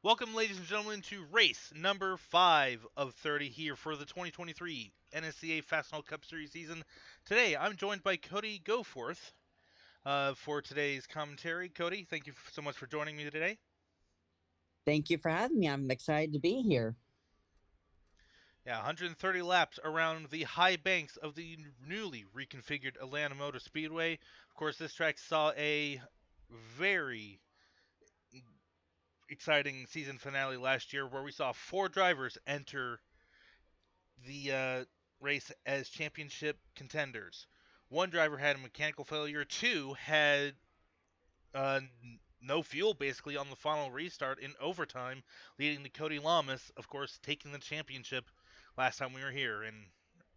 Welcome, ladies and gentlemen, to race number 5 of 30 here for the 2023 NSCA Cup Series season. Today, I'm joined by Cody Goforth for today's commentary. Cody, thank you so much for joining me today. Thank you for having me. I'm excited to be here. Yeah, 130 laps around the high banks of the newly reconfigured Atlanta Motor Speedway. Of course, this track saw a very exciting season finale last year where we saw 4 drivers enter the race as championship contenders. One driver had a mechanical failure. Two had uh, no fuel basically on the final restart in overtime, leading to Cody Lamas, of course, taking the championship last time we were here. And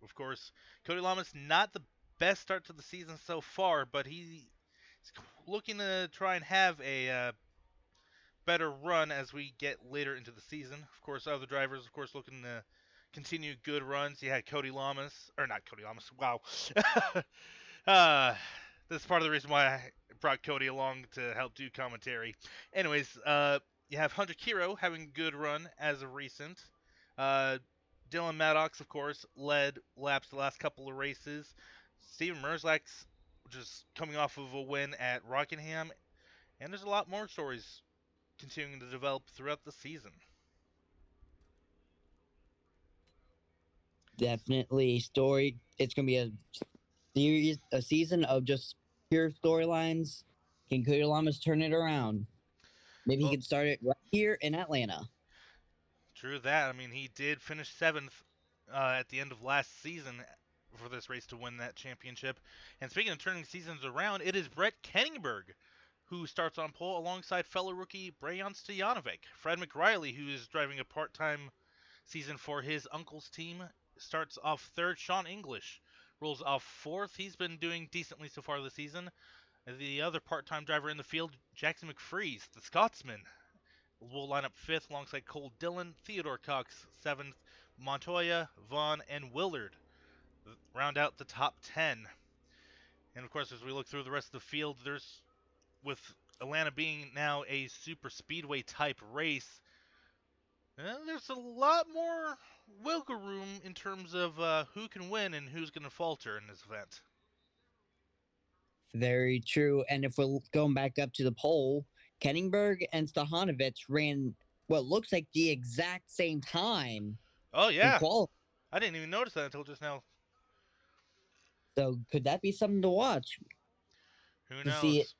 of course, Cody Lamas not the best start to the season so far, but he's looking to try and have a better run as we get later into the season. Of course, other drivers, of course, looking to continue good runs. You had Cody Lamas, or not Cody Lamas. Wow. uh, this is part of the reason why I brought Cody along to help do commentary. Anyways, you have Hunter Kiro having a good run as of recent. Uh, Dylan Maddox, of course, led laps the last couple of races. Steven Merzlack's just coming off of a win at Rockingham. And there's a lot more stories continuing to develop throughout the season. Definitely story. It's going to be a season of just pure storylines. Can Cody Lamas turn it around? Maybe he Well, can start it right here in Atlanta. true that. I mean, he did finish seventh at the end of last season for this race to win that championship. And speaking of turning seasons around, it is Brett Kenningberg who starts on pole alongside fellow rookie Brajan Stojanovic. Fred McRiley, who is driving a part-time season for his uncle's team, starts off third. Sean English rolls off fourth. He's been doing decently so far this season. The other part-time driver in the field, Jackson McFreeze, the Scotsman, will line up fifth alongside Cole Dillon, Theodore Cox seventh, Montoya, Vaughn, and Willard round out the top 10. And of course, as we look through the rest of the field, there's, with Atlanta being now a super speedway type race, there's a lot more wiggle room in terms of who can win and who's going to falter in this event. Very true. And if we're going back up to the pole, Kenningberg and Stahanovic ran what looks like the exact same time Oh, in yeah. qualifying. I didn't even notice that until just now. So could that be something to watch? Who To see it? knows?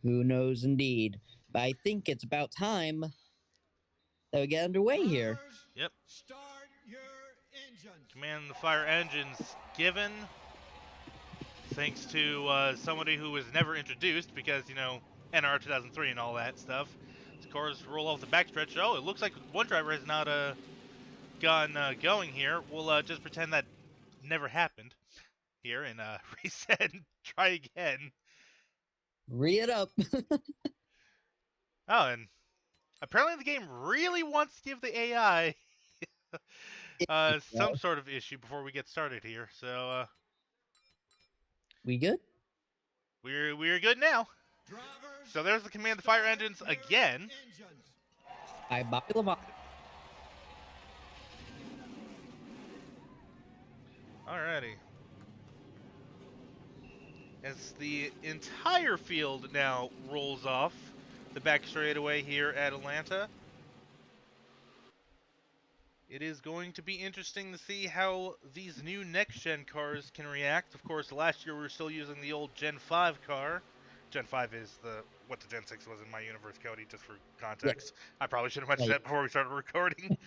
Who knows indeed. But I think it's about time that we get underway here. Yep. Start your engines. Command the fire engines given. Thanks to somebody who was never introduced because, NR 2003 and all that stuff. The cars roll off the backstretch. Oh, it looks like one driver has not gotten going here. We'll just pretend that never happened here and reset and try again. Re it up. Oh, and apparently the game really wants to give the AI some sort of issue before we get started here. So We good? we're good now. Drivers, So there's the command the fire engines again. engines. Hi, Bobby Lamont. Alrighty. As the entire field now rolls off the back straightaway here at Atlanta, it is going to be interesting to see how these new next-gen cars can react. Of course, last year we were still using the old Gen 5 car. Gen 5 is what the Gen 6 was in my universe, Cody, just for context. Yeah. I probably should have mentioned that before we started recording.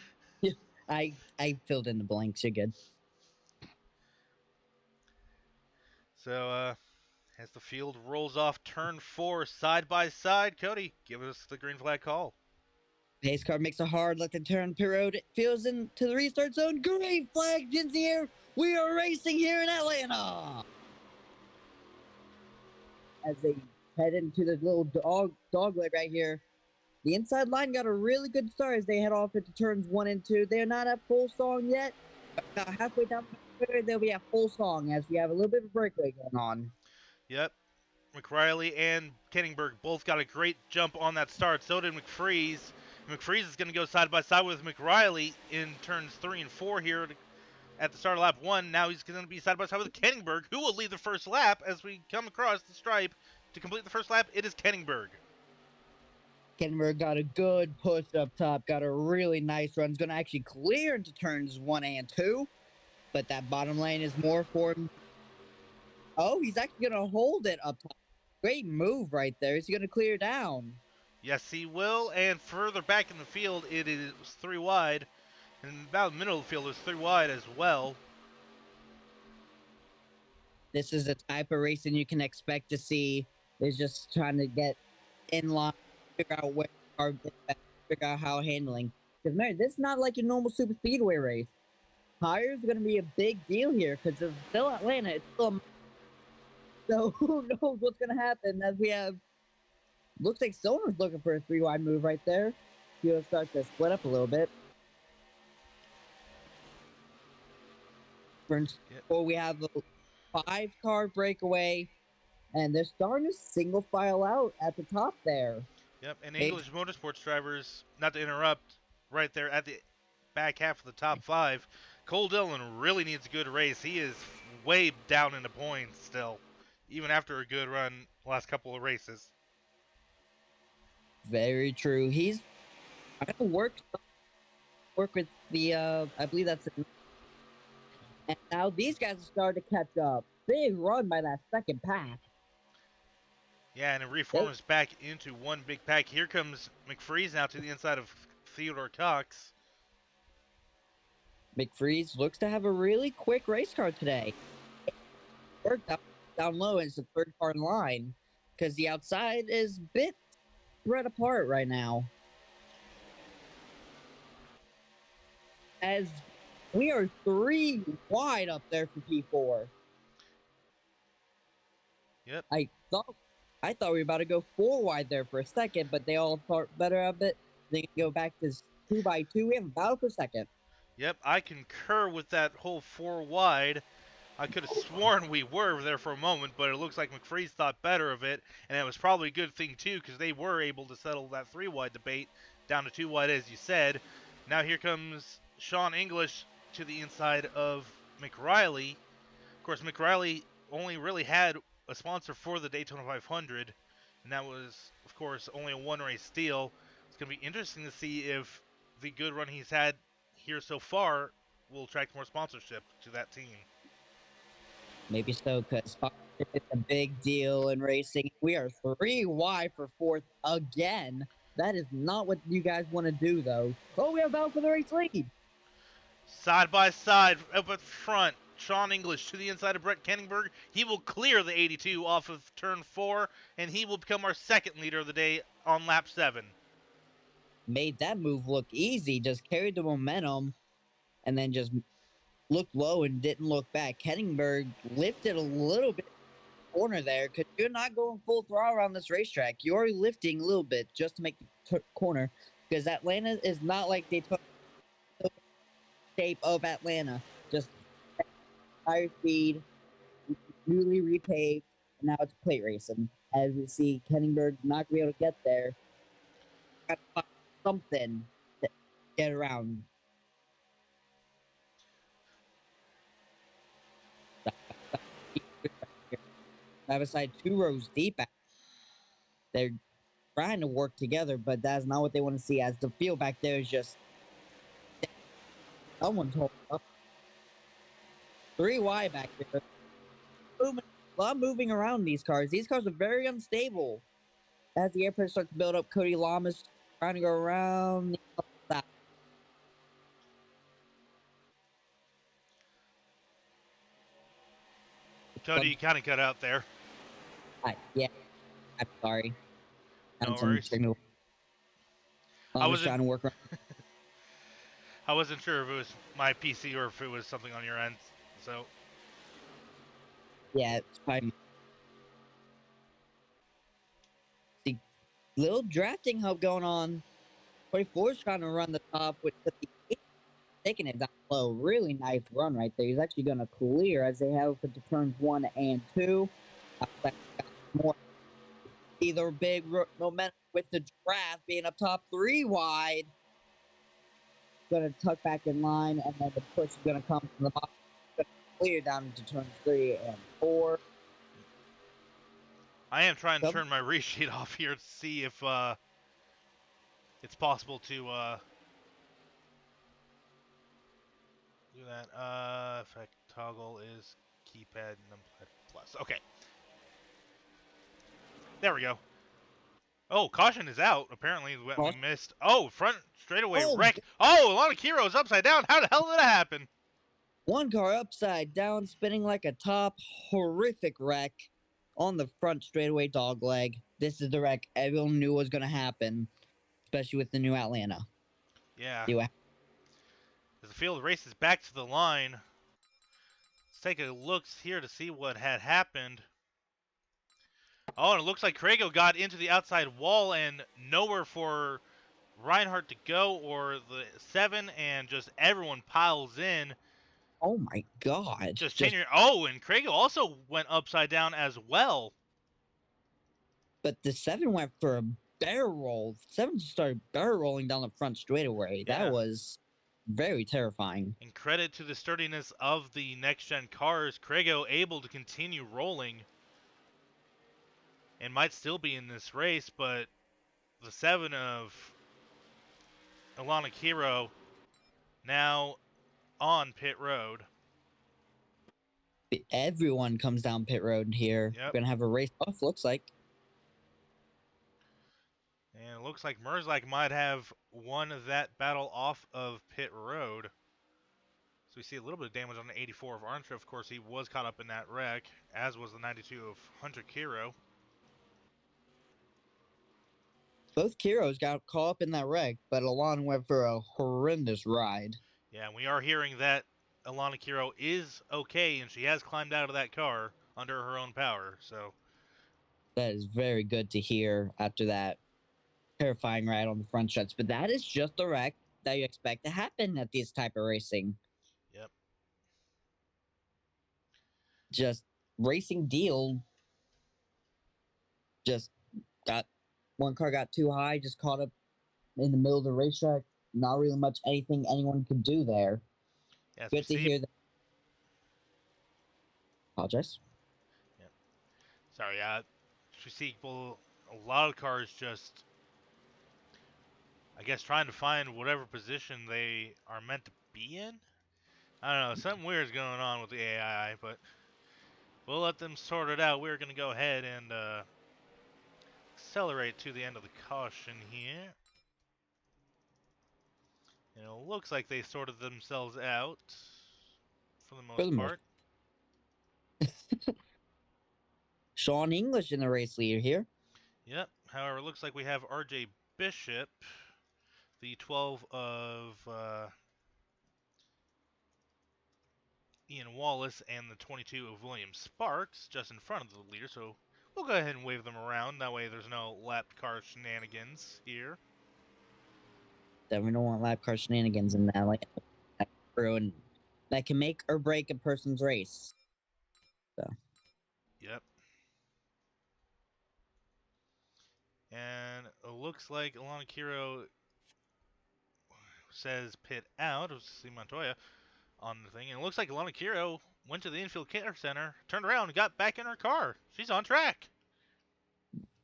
I filled in the blanks. You're good. So, as the field rolls off turn 4 side by side, Cody, give us the green flag call. Pace car makes a hard left and turn. Pit road feels into the restart zone. Green flag in the air. We are racing here in Atlanta. As they head into the little dog leg right here. The inside line got a really good start as they head off into turns 1 and 2. They're not at full song yet. About halfway down the they'll be at full song as we have a little bit of a breakaway going on. Yep. McRiley and Kenningberg both got a great jump on that start. So did McFreeze. McFreeze is going to go side by side with McRiley in turns 3 and 4 here at the start of lap 1. Now he's going to be side by side with Kenningberg, who will lead the first lap as we come across the stripe. To complete the first lap, it is Kenningberg. Kenningberg got a good push up top, got a really nice run. He's going to actually clear into turns 1 and 2, but that bottom lane is more for him. Oh, he's actually going to hold it up top. Great move right there. Is he going to clear down? Yes, he will. And further back in the field, it is 3 wide. And about the middle of the field is 3 wide as well. This is the type of racing you can expect to see. Is just trying to get in line, figure out where, or figure out how handling. Because Mary, this is not like your normal super speedway race. Tires are going to be a big deal here because it's still Atlanta. It's still so who knows what's going to happen as we have. Looks like Soner's looking for a 3 wide move right there. He'll start to split up a little bit. Before we have a 5-car breakaway, and they're starting to single file out at the top there. Yep, and English Motorsports drivers, not to interrupt, right there at the back half of the top 5, Cole Dillon really needs a good race. He is way down in the points still, even after a good run last couple of races. Very true. He's trying to work with the I believe that's it. And now these guys are starting to catch up. Big run by that second pack. Yeah, and it reforms back into one big pack. Here comes McFreeze now to the inside of Theodore Cox. McFreeze looks to have a really quick race car today. Worked down low is the 3rd car in line because the outside is a bit spread apart right now. As we are 3 wide up there for P4. Yep. I thought we were about to go 4 wide there for a second, but they all thought better of it. They can go back to 2 by 2. We have a battle for second. Yep, I concur with that whole 4 wide. I could have sworn we were there for a moment, but it looks like McFreeze thought better of it, and it was probably a good thing too, because they were able to settle that 3 wide debate down to 2 wide, as you said. Now here comes Sean English to the inside of McRiley. Of course, McRiley only really had a sponsor for the Daytona 500, and that was, of course, only a 1-race deal. It's going to be interesting to see if the good run he's had here so far will attract more sponsorship to that team. Maybe so, because it's a big deal in racing. We are 3 wide for 4th again. That is not what you guys want to do, though. Oh, we have battle for the race lead. Side by side, up at front, Sean English to the inside of Brett Kenningberg. He will clear the 82 off of turn 4, and he will become our 2nd leader of the day on lap 7. Made that move look easy, just carried the momentum, and then just looked low and didn't look back. Kenningberg lifted a little bit corner there because you're not going full throttle around this racetrack. You're lifting a little bit just to make the corner because Atlanta is not like they took the shape of Atlanta. Just higher speed, newly repaved, and now it's plate racing. As we see, Kenningberg not going to be able to get there. Got to find something to get around. Side by side, 2 rows deep. They're trying to work together, but that's not what they want to see. As the field back there is just someone's holding up. 3 wide back there. A lot moving around these cars. These cars are very unstable. As the air pressure starts to build up, Cody Lamas trying to go around. Cody, you kind of cut out there. Yeah, I'm sorry. No worries. I was trying to work around. I wasn't sure if it was my PC or if it was something on your end. So yeah, it's probably the little drafting hub going on. 44 is trying to run the top with the taking it down low. Really nice run right there. He's actually going to clear as they have for the turns 1 and 2. More either big momentum with the draft being up top 3 wide. Going to tuck back in line, and then the push is going to come from the bottom. Clear down into turns 3 and 4. I am trying to turn my resheet off here to see if it's possible to do that. Effect toggle is keypad numpad plus. Okay. There we go. Oh, caution is out. Apparently, we missed. Oh, front straightaway wreck. Oh, Atlanta Kiro is upside down. How the hell did that happen? One car upside down, spinning like a top. Horrific wreck on the front straightaway dogleg. This is the wreck everyone knew was going to happen, especially with the new Atlanta. Yeah. As the field races back to the line, let's take a look here to see what had happened. Oh, and it looks like Crago got into the outside wall and nowhere for Reinhardt to go or the 7, and just everyone piles in. Oh my God. Just changing. Oh, and Crago also went upside down as well. But the 7 went for a barrel roll. 7 just started barrel rolling down the front straightaway. Yeah. That was very terrifying. And credit to the sturdiness of the next-gen cars, Crago able to continue rolling and might still be in this race, but the 7 of Atlanta Kiro now on pit road. Everyone comes down pit road here. Yep. We're going to have a race off, looks like. And it looks like Merzlak might have won that battle off of pit road. So we see a little bit of damage on the 84 of Arntra. Of course, he was caught up in that wreck, as was the 92 of Hunter Kiro. Both Kiros got caught up in that wreck, but Alana went for a horrendous ride. Yeah, and we are hearing that Atlanta Kiro is okay, and she has climbed out of that car under her own power, so... That is very good to hear after that terrifying ride on the front stretch. But that is just the wreck that you expect to happen at this type of racing. Yep. Just racing deal. Just got... One car got too high, just caught up in the middle of the racetrack. Not really much anything anyone could do there. Yes, good to hear that. Apologize. Yeah. Sorry, we see a lot of cars just, I guess, trying to find whatever position they are meant to be in. I don't know, something weird is going on with the AI, but we'll let them sort it out. We're going to go ahead and accelerate to the end of the caution here. And it looks like they sorted themselves out for the most part. Sean English in the race leader here. Yep. However, it looks like we have RJ Bishop, the 12 of Ian Wallace, and the 22 of William Sparks just in front of the leader. So we'll go ahead and wave them around. That way there's no lap car shenanigans here. That we don't want lap car shenanigans in that, like, that can make or break a person's race. So. Yep. And it looks like Atlanta Kiro says pit out. Let's see Montoya on the thing. And it looks like Atlanta Kiro went to the infield care center, turned around, and got back in her car. She's on track.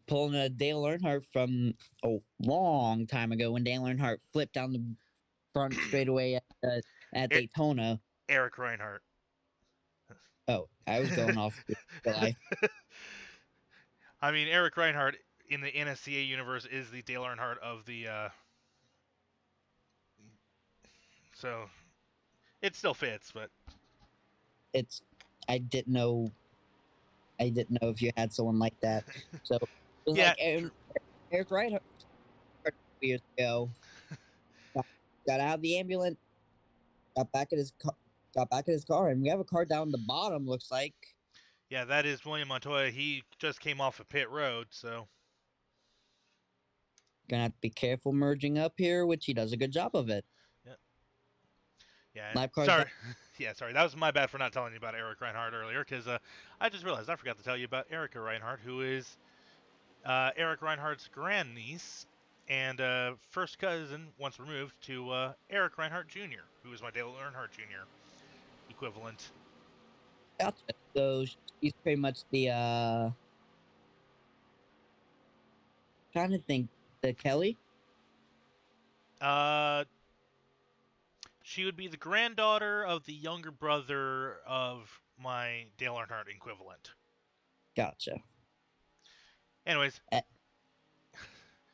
Pulling a Dale Earnhardt from a long time ago when Dale Earnhardt flipped down the front straightaway at Daytona. Eric Reinhardt. Oh, I was going off July. I mean, Eric Reinhardt in the NSCA universe is the Dale Earnhardt of the... So, it still fits, but... I didn't know if you had someone like that. So, it was yeah. like Eric Reinhardt years ago. Got out of the ambulance, got back at his car, and we have a car down the bottom, looks like. Yeah, that is William Montoya. He just came off of pit road, so... Gonna have to be careful merging up here, which he does a good job of it. Yeah, sorry. Yeah, sorry. That was my bad for not telling you about Eric Reinhardt earlier, because I just realized I forgot to tell you about Erica Reinhardt, who is Eric Reinhardt's grandniece and first cousin, once removed, to Eric Reinhardt Jr., who is my Dale Earnhardt Jr. equivalent. Gotcha. So she's pretty much the trying to think, the Kelly. She would be the granddaughter of the younger brother of my Dale Earnhardt equivalent. Gotcha. Anyways.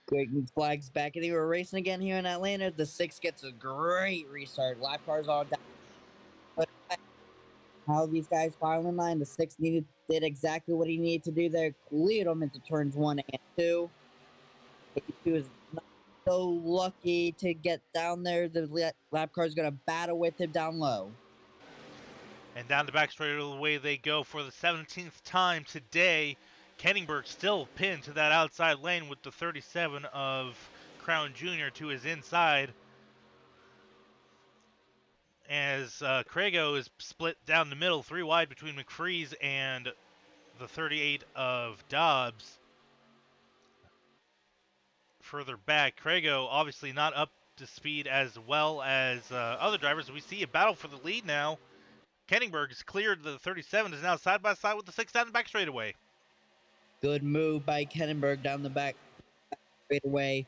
Great flags back. They were racing again here in Atlanta. The 6 gets a great restart. Lap cars all down. But how these guys final in line. The 6 did exactly what he needed to do there. Cleared them into turns 1 and 2. 82 is not so lucky to get down there. The lap car is going to battle with him down low. And down the back straightaway they go for the 17th time today. Kenningberg still pinned to that outside lane with the 37 of Crown Jr. to his inside. As Crago is split down the middle, 3 wide between McFreeze and the 38 of Dobbs. Further back, Crago obviously not up to speed as well as other drivers. We see a battle for the lead now. Kenningberg has cleared the 37, is now side by side with the 6 down the back straightaway. Good move by Kenningberg down the back straightaway.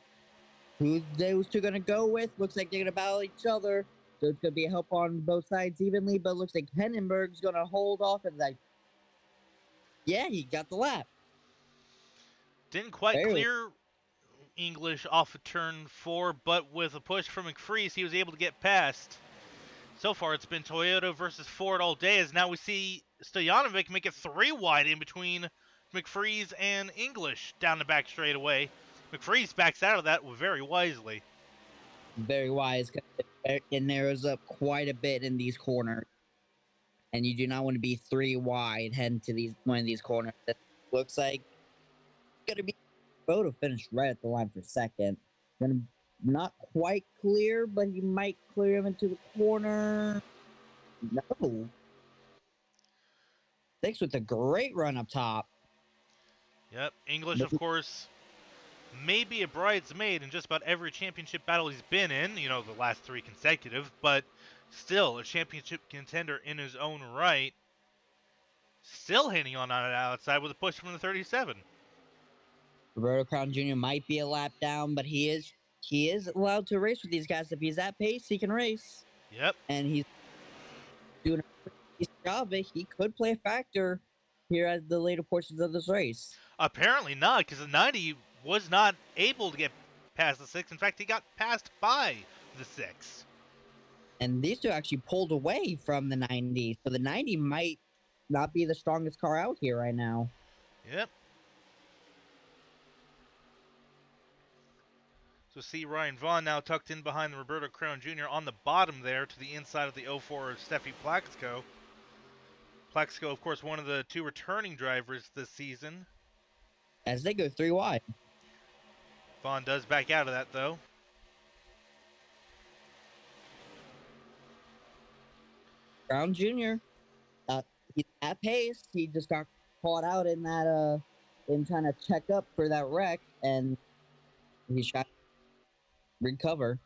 Who those two going to go with? Looks like they're going to battle each other. So it's going to be a help on both sides evenly, but looks like Kenningberg's going to hold off and yeah, he got the lap. Didn't quite clear English off of turn 4, but with a push from McFreeze, he was able to get past. So far, it's been Toyota versus Ford all day, as now we see Stojanovic make it 3 wide in between McFreeze and English down the back straightaway. McFreeze backs out of that very wisely. Very wise. It narrows up quite a bit in these corners. And you do not want to be 3 wide heading to one of these corners. It looks like it's going to be photo finish right at the line for second. Gonna not quite clear, but he might clear him into the corner. No. 6 with a great run up top. Yep, English, of course, may be a bridesmaid in just about every championship battle he's been in, the last 3 consecutive, but still a championship contender in his own right. Still hanging on the outside with a push from the 37. Roberto Crown Jr. might be a lap down, but he is allowed to race with these guys. If he's at pace, he can race. Yep. And he's doing a pretty job. He could play a factor here at the later portions of this race. Apparently not, because the 90 was not able to get past the 6. In fact, he got passed by the 6. And these two actually pulled away from the 90. So the 90 might not be the strongest car out here right now. Yep. So see Ryan Vaughn now tucked in behind the Roberto Crown Jr. on the bottom there to the inside of the 04 of Steffi Plaxco. Plaxco, of course, one of the 2 returning drivers this season. As they go 3 wide. Vaughn does back out of that, though. Brown Jr. He's at pace. He just got caught out in that in trying to check up for that wreck, and he's trying to recover.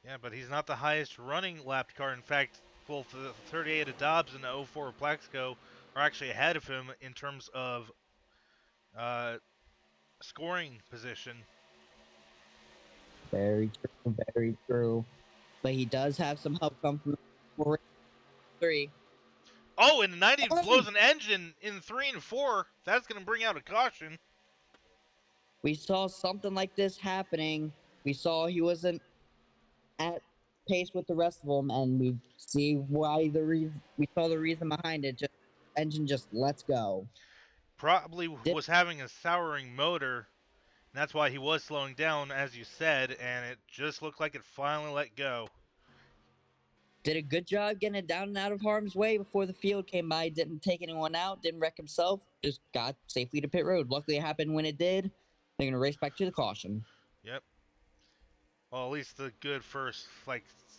Yeah, but he's not the highest running lapped car. In fact, both the 38 of Dobbs and the 04 of Plaxco are actually ahead of him in terms of scoring position. Very true, very true. But he does have some help come from 3. Oh, and the 90 blows an engine in 3 and 4. That's going to bring out a caution. We saw something like this happening. We saw he wasn't at pace with the rest of them, and we see why we saw the reason behind it. Just engine just lets go. Probably was having a souring motor. And that's why he was slowing down, as you said, and it just looked like it finally let go. Did a good job getting it down and out of harm's way before the field came by. Didn't take anyone out, didn't wreck himself, just got safely to pit road. Luckily it happened when it did. They're going to race back to the caution. Yep. Well, at least the good first,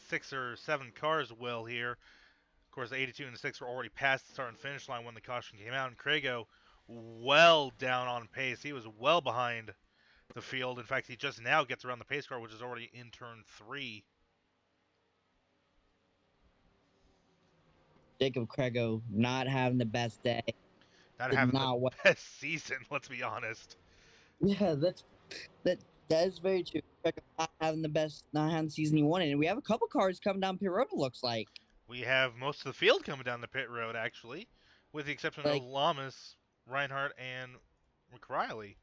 6 or 7 cars will here. Of course, the 82 and the 6 were already past the start and finish line when the caution came out, and Crago well down on pace. He was well behind the field. In fact, he just now gets around the pace car, which is already in turn 3. Jacob Crego not having the best day. Not Did having the not best season, let's be honest. Yeah, that is very true. Crego not having the best, not having the season he wanted. And we have a couple cars coming down pit road, it looks like. We have most of the field coming down the pit road, actually, with the exception of Like, Lamas, Reinhardt, and McRiley.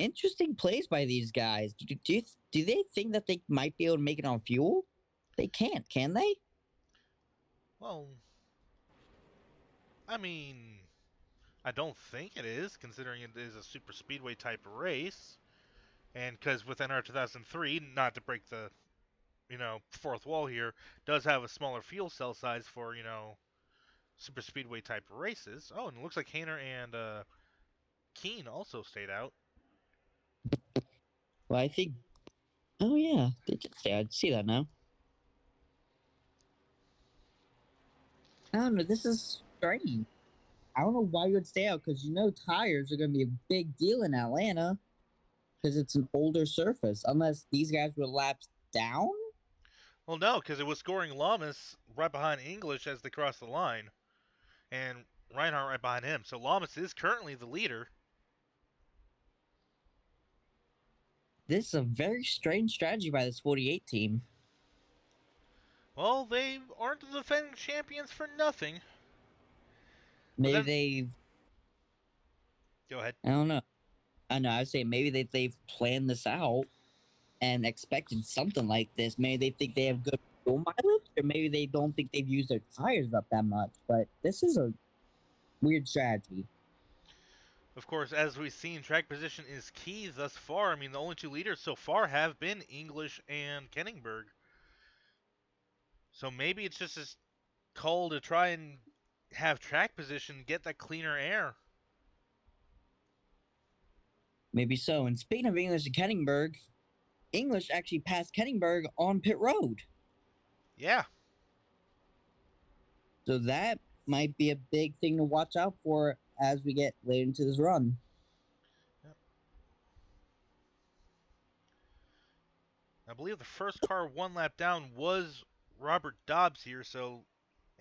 interesting plays by these guys. Do they think that they might be able to make it on fuel? They can't, can they? Well, I mean, I don't think it is, considering it is a super speedway type race. And because with NR 2003, not to break the, fourth wall here, does have a smaller fuel cell size for, super speedway type races. Oh, and it looks like Hayner and Keene also stayed out. Well, I think. Oh yeah, they did say. I see that now. I don't know. This is strange. I don't know why you would stay out because tires are going to be a big deal in Atlanta because it's an older surface. Unless these guys were laps down. Well, no, because it was scoring Lamas right behind English as they crossed the line, and Reinhardt right behind him. So Lamas is currently the leader. This is a very strange strategy by this 48 team. Well, they aren't the defending champions for nothing. Maybe then, they've. Go ahead. I don't know. I know. I was saying maybe they've planned this out and expected something like this. Maybe they think they have good fuel mileage, or maybe they don't think they've used their tires up that much. But this is a weird strategy. Of course, as we've seen, track position is key thus far. I mean, the only two leaders so far have been English and Kenningberg. So maybe it's just this call to try and have track position, get that cleaner air. Maybe so. And speaking of English and Kenningberg, English actually passed Kenningberg on pit road. Yeah. So that might be a big thing to watch out for as we get later into this run. Yep. I believe the first car one lap down was Robert Dobbs here, so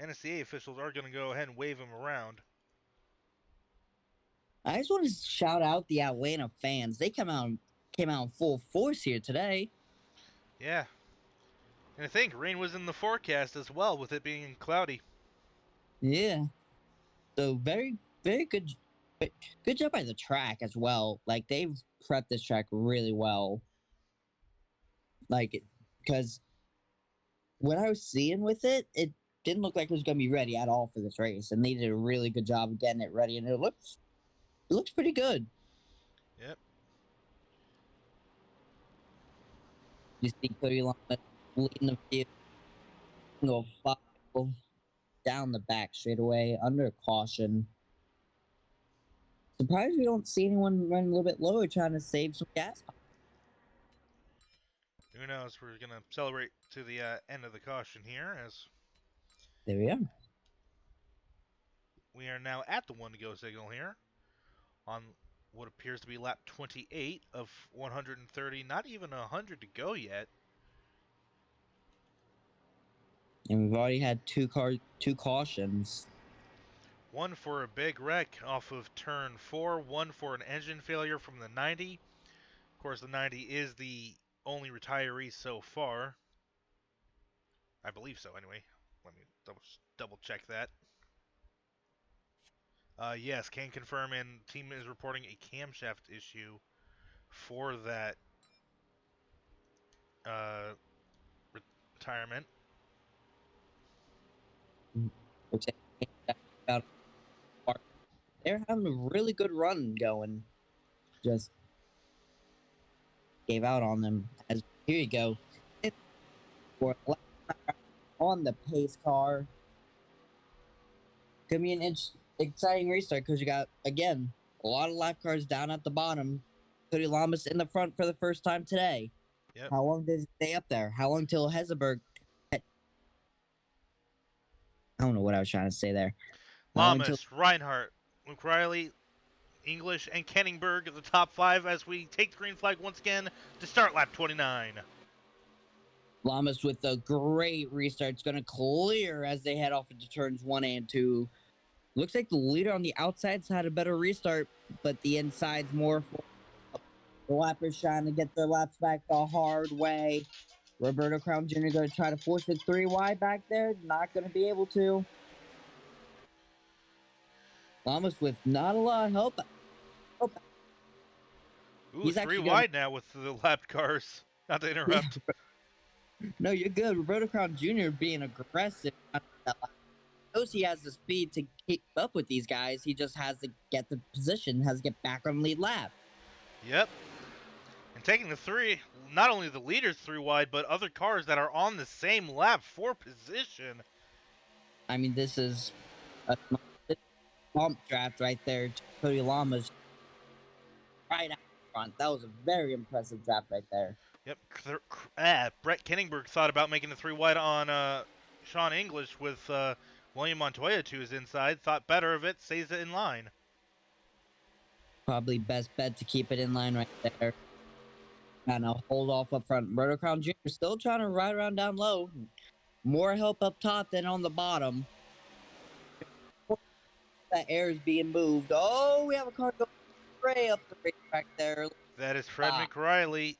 NSCA officials are going to go ahead and wave him around. I just want to shout out the Atlanta fans. They came out in full force here today. Yeah. And I think rain was in the forecast as well, with it being cloudy. Yeah. So very, very good job by the track as well. Like, they've prepped this track really well. Like, because what I was seeing with it didn't look like it was going to be ready at all for this race. And they did a really good job of getting it ready. And it looks pretty good. Yep. You see Cody Lama leading the field, go down the back straight away under caution. Surprised we don't see anyone running a little bit lower trying to save some gas. Who knows? We're going to celebrate to the end of the caution here, as There we are. we are now at the 1 to go signal here on what appears to be lap 28 of 130. Not even 100 to go yet. And we've already had two cautions. One for a big wreck off of turn 4, one for an engine failure from the 90. Of course, the 90 is the only retiree so far. I believe so, anyway. Let me double check that. Yes, can confirm, and team is reporting a camshaft issue for that retirement. They're having a really good run going. Just gave out on them. As here you go. For on the pace car. Could be an exciting restart because you got, again, a lot of lap cars down at the bottom. Cody Lamas in the front for the first time today. Yep. How long does it stay up there? How long till Heseberg? I don't know what I was trying to say there. Lamas, Reinhardt, McRiley, English, and Kenningberg at the top 5 as we take the green flag once again to start lap 29. Lamas with a great restart. It's going to clear as they head off into turns 1 and 2. Looks like the leader on the outside's had a better restart, but the inside's more for the lappers trying to get their laps back the hard way. Roberto Crown Jr. going to try to force it 3 wide back there. Not going to be able to. Lamas with not a lot of help. Ooh, He's 3 actually wide now with the lapped cars. Not to interrupt. No, you're good. Roberto Crown Jr. being aggressive. Knows he has the speed to keep up with these guys. He just has to get the position, has to get back on lead lap. Yep. And taking the 3, not only the leaders 3 wide, but other cars that are on the same lap for position. I mean, this is a pump draft right there. Cody Lamas right out front. That was a very impressive draft right there. Yep. Brett Kenningberg thought about making the 3 wide on Sean English with William Montoya to his inside. Thought better of it. Stays it in line. Probably best bet to keep it in line right there. And I'll hold off up front. Roberto Crown Jr. still trying to ride around down low. More help up top than on the bottom. That air is being moved. Oh, we have a car going way up the racetrack there. That is Fred McRiley.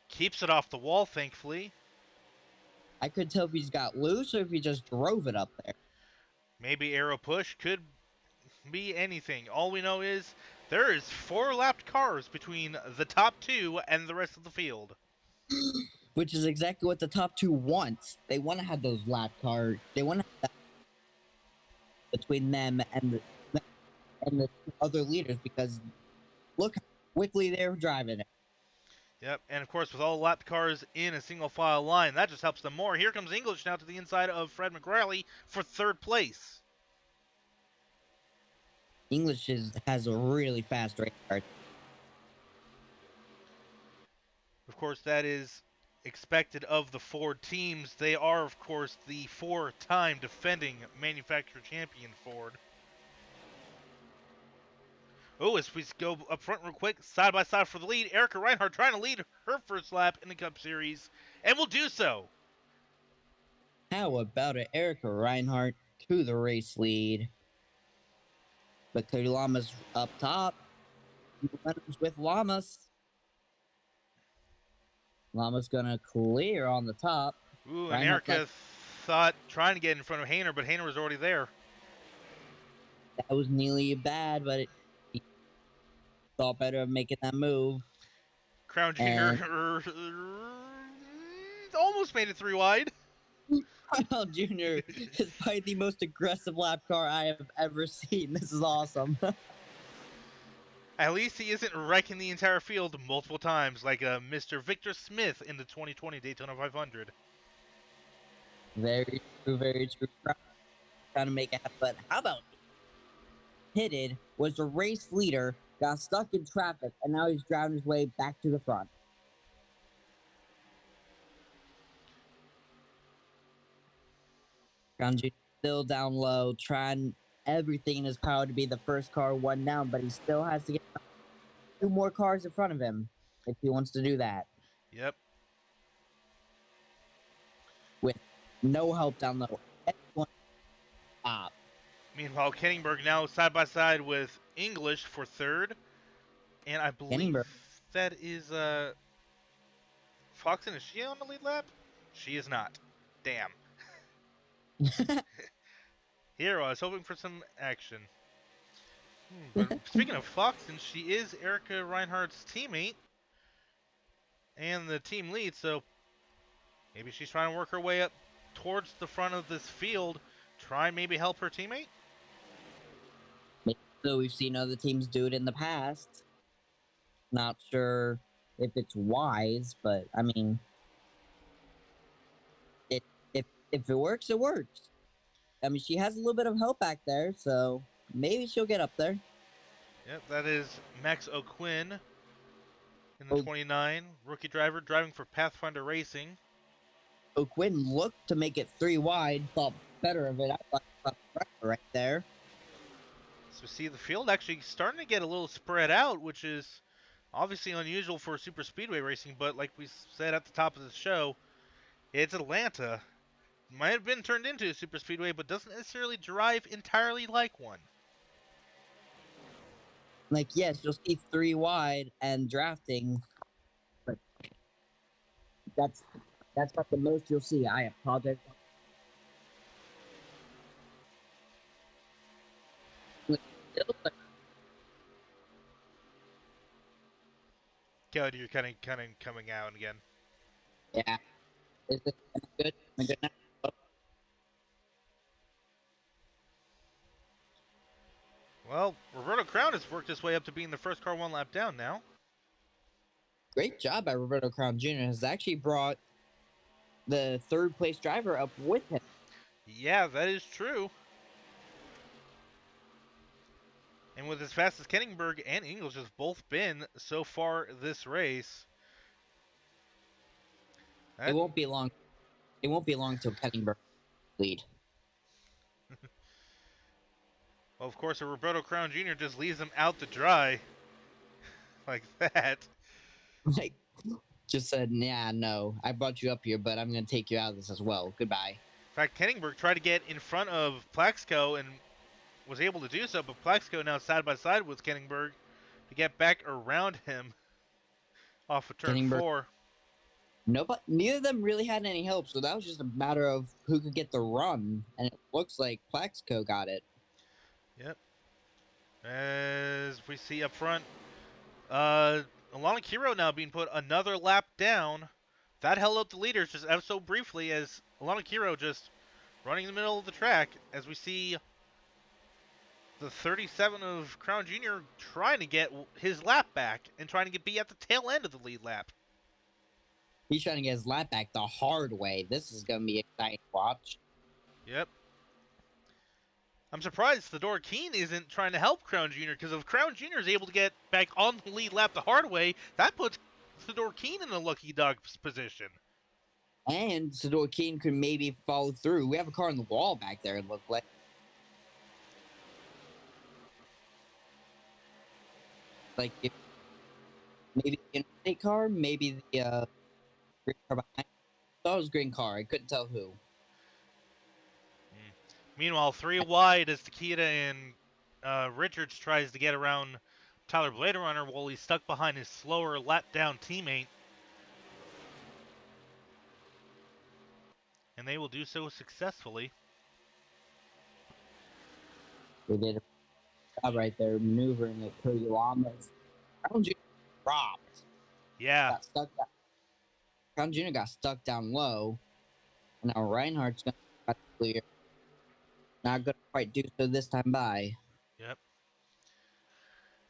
Keeps it off the wall, thankfully. I couldn't tell if he just got loose or if he just drove it up there. Maybe aero push. Could be anything. All we know is there is 4 lapped cars between the top 2 and the rest of the field. Which is exactly what the top 2 wants. They want to have those lap cars. They want to have that between them and the other leaders, because look how quickly they're driving it. Yep, and of course with all lapped cars in a single file line, that just helps them more. Here comes English now to the inside of Fred McRiley for 3rd place. English has a really fast race car. Of course, that is expected of the Ford teams. They are, of course, the 4-time defending manufacturer champion Ford. Oh, as we go up front real quick, side by side for the lead, Erica Reinhardt trying to lead her first lap in the Cup Series, and will do so. How about it? Erica Reinhardt to the race lead. But Cody Lamas up top. Momentum's with Lamas. Lamas gonna clear on the top. Ooh, and Erica thought trying to get in front of Hayner, but Hayner was already there. That was nearly bad, but he thought better of making that move. Crown Jr. almost made it 3 wide. Crown Jr. is probably the most aggressive lap car I have ever seen. This is awesome. At least he isn't wrecking the entire field multiple times like Mr. Victor Smith in the 2020 Daytona 500. Very true, very true. Trying to make it happen. But how about Pitted was the race leader, got stuck in traffic, and now he's driving his way back to the front. Ganji still down low, trying everything in his power to be the first car 1 down, but he still has to get 2 more cars in front of him if he wants to do that. Yep. With no help down low. Everyone stop. Meanwhile, Kenningberg now side by side with English for 3rd. And I believe that is Foxen. Is she on the lead lap? She is not. Damn. Here, I was hoping for some action. But speaking of Foxen, she is Erica Reinhardt's teammate and the team lead, so maybe she's trying to work her way up towards the front of this field, try and maybe help her teammate. So we've seen other teams do it in the past. Not sure if it's wise, but I mean, if it works, it works. I mean, she has a little bit of help back there, so maybe she'll get up there. Yep, that is Max O'Quinn in the 29, rookie driver, driving for Pathfinder Racing. O'Quinn looked to make it 3 wide, thought better of it. I thought right there. So we see the field actually starting to get a little spread out, which is obviously unusual for super speedway racing, but like we said at the top of the show, it's Atlanta. Might have been turned into a super speedway, but doesn't necessarily drive entirely like one. Like, yes, you'll see 3 wide and drafting, but that's about the most you'll see. I apologize. God, you're kind of coming out again. Yeah. Is this good? Am I good now? Well, Roberto Crown has worked his way up to being the first car 1 lap down now. Great job by Roberto Crown Jr. has actually brought the 3rd place driver up with him. Yeah, that is true. And with as fast as Kenningberg and Ingles have both been so far this race, It won't be long. It won't be long till Kettingberg lead. well, of course, a Roberto Crown Jr. just leaves them out to dry like that. Like, just said, yeah, no, I brought you up here, but I'm going to take you out of this as well. Goodbye. In fact, Kenningberg tried to get in front of Plaxco and was able to do so, but Plaxco now side by side with Kenningberg to get back around him off of turn 4. Nobody, neither of them really had any help, so that was just a matter of who could get the run, and it looks like Plaxco got it. Yep. As we see up front, Alana Kiro now being put another lap down. That held up the leaders just ever so briefly as Alana Kiro just running in the middle of the track as we see the 37 of Crown Jr. trying to get his lap back and trying to be at the tail end of the lead lap. He's trying to get his lap back the hard way. This is going to be exciting to watch. Yep. I'm surprised Theodore Keene isn't trying to help Crown Jr. because if Crown Jr. is able to get back on the lead lap the hard way, that puts Theodore Keene in a lucky dog position. And Sador Keene could maybe follow through. We have a car on the wall back there, it looked like. Like, if maybe the interstate car, maybe the green car behind. I thought it was green car. I couldn't tell who. Meanwhile, 3 wide as Takeda and Richards tries to get around Tyler Blade Runner while he's stuck behind his slower lap down teammate. And they will do so successfully. They did a job right there, maneuvering it pretty Lamas. Crown Jr. dropped. Yeah. Crown Jr. got stuck down low. And now Reinhardt's going to clear. Not going to quite do so this time by. Yep.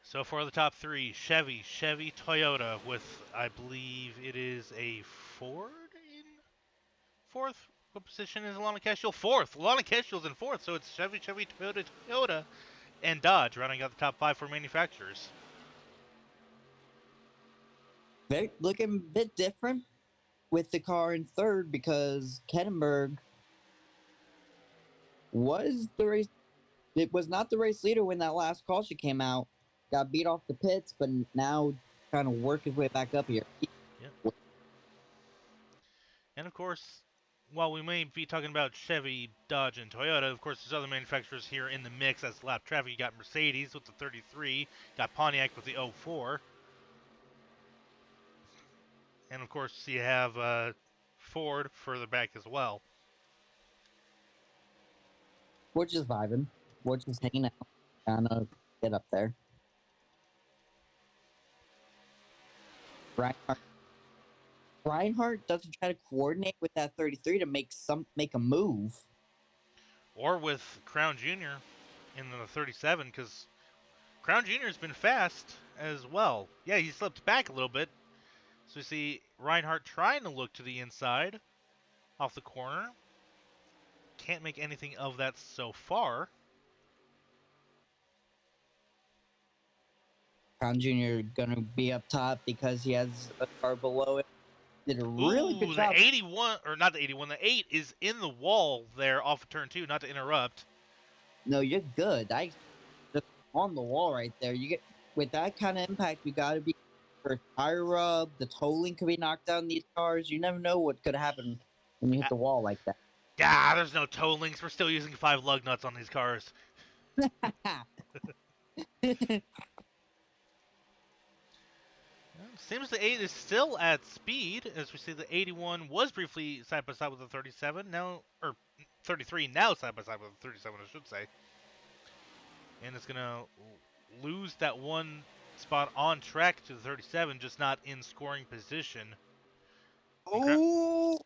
So for the top 3, Chevy, Toyota with, I believe it is a Ford in 4th. What position is Alana Keschel? 4th. Alana Keschel's in 4th, so it's Chevy, Toyota, and Dodge rounding out the top 5 for manufacturers. They're looking a bit different with the car in 3rd because Kettenberg was the race. It was not the race leader when that last caution came out. Got beat off the pits, but now trying to work his way back up here. Yep. And of course, while we may be talking about Chevy, Dodge, and Toyota, of course, there's other manufacturers here in the mix as lap traffic. You got Mercedes with the 33, got Pontiac with the 04. And of course, you have Ford further back as well. We're just vibing. We're just hanging out. Trying to get up there. Reinhardt doesn't try to coordinate with that 33 to make a move. Or with Crown Jr. in the 37, because Crown Jr. has been fast as well. Yeah, he slipped back a little bit. So we see Reinhardt trying to look to the inside off the corner. Can't make anything of that so far. Crown Jr. gonna be up top because he has a car below it. Did a really good job. The 81, or not the 81, the 8 is in the wall there off of turn 2, not to interrupt. No, you're good. on the wall right there. You get with that kind of impact, you got to be for tire rub. The tolling could be knocked down in these cars. You never know what could happen when you hit the wall like that. Yeah, there's no toe links. We're still using 5 lug nuts on these cars. Seems the 8 is still at speed, as we see the 81 was briefly side by side with the 37, now, or 33 now side by side with the 37, I should say. And it's gonna lose that one spot on track to the 37, just not in scoring position. Oh,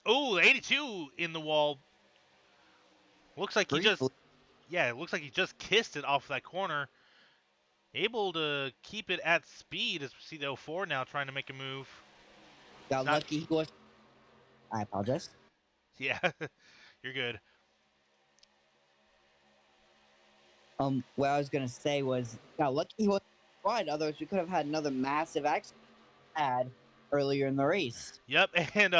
Oh, the 82 in the wall. Looks like he just, yeah, it looks like he just kissed it off that corner. Able to keep it at speed as we see the 04 now trying to make a move. got lucky. He was. I apologize. Yeah, you're good. What I was gonna say was, got lucky he was wide. Otherwise, we could have had another massive accident earlier in the race. Yep, and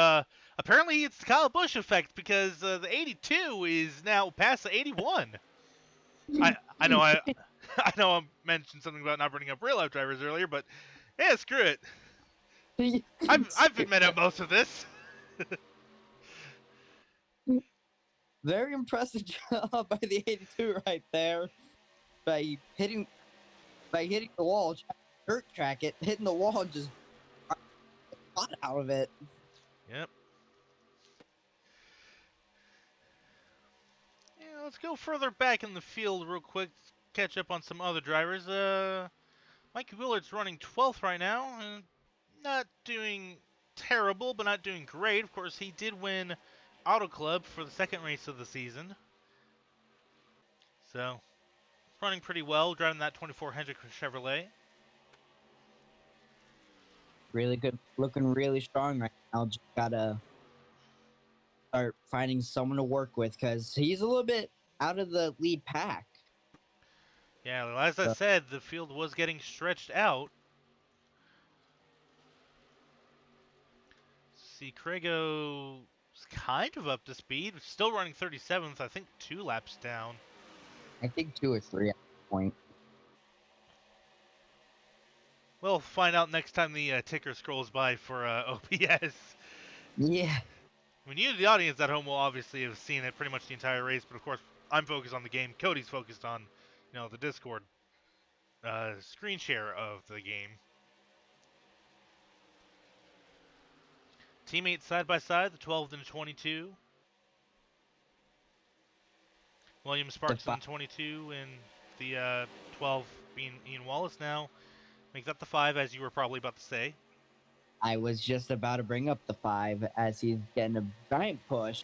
apparently it's the Kyle Busch effect because the 82 is now past the 81. I know I know I mentioned something about not bringing up real life drivers earlier, but yeah, screw it. I've admitted at most of this. Very impressive job by the 82 right there. By hitting the wall, dirt track it, hitting the wall, and just got out of it. Yep. Yeah, let's go further back in the field real quick. Catch up on some other drivers. Mikey Willard's running 12th right now. Not doing terrible, but not doing great. Of course, he did win Auto Club for the second race of the season. So, running pretty well, driving that 24 Hendrick Chevrolet. Really good, looking really strong right now. Just gotta start finding someone to work with because he's a little bit out of the lead pack. Yeah, as I said, the field was getting stretched out. See, Crago's kind of up to speed. Still running 37th, I think 2 laps down. I think 2 or 3 at this point. We'll find out next time the ticker scrolls by for OPS. Yeah. I mean, you, the audience at home, will obviously have seen it pretty much the entire race, but of course, I'm focused on the game. Cody's focused on, the Discord screen share of the game. Teammates side by side, the 12 and the 22. William Sparks in 22 and the 12 being Ian Wallace now. Make that the 5, as you were probably about to say. I was just about to bring up the 5 as he's getting a giant push.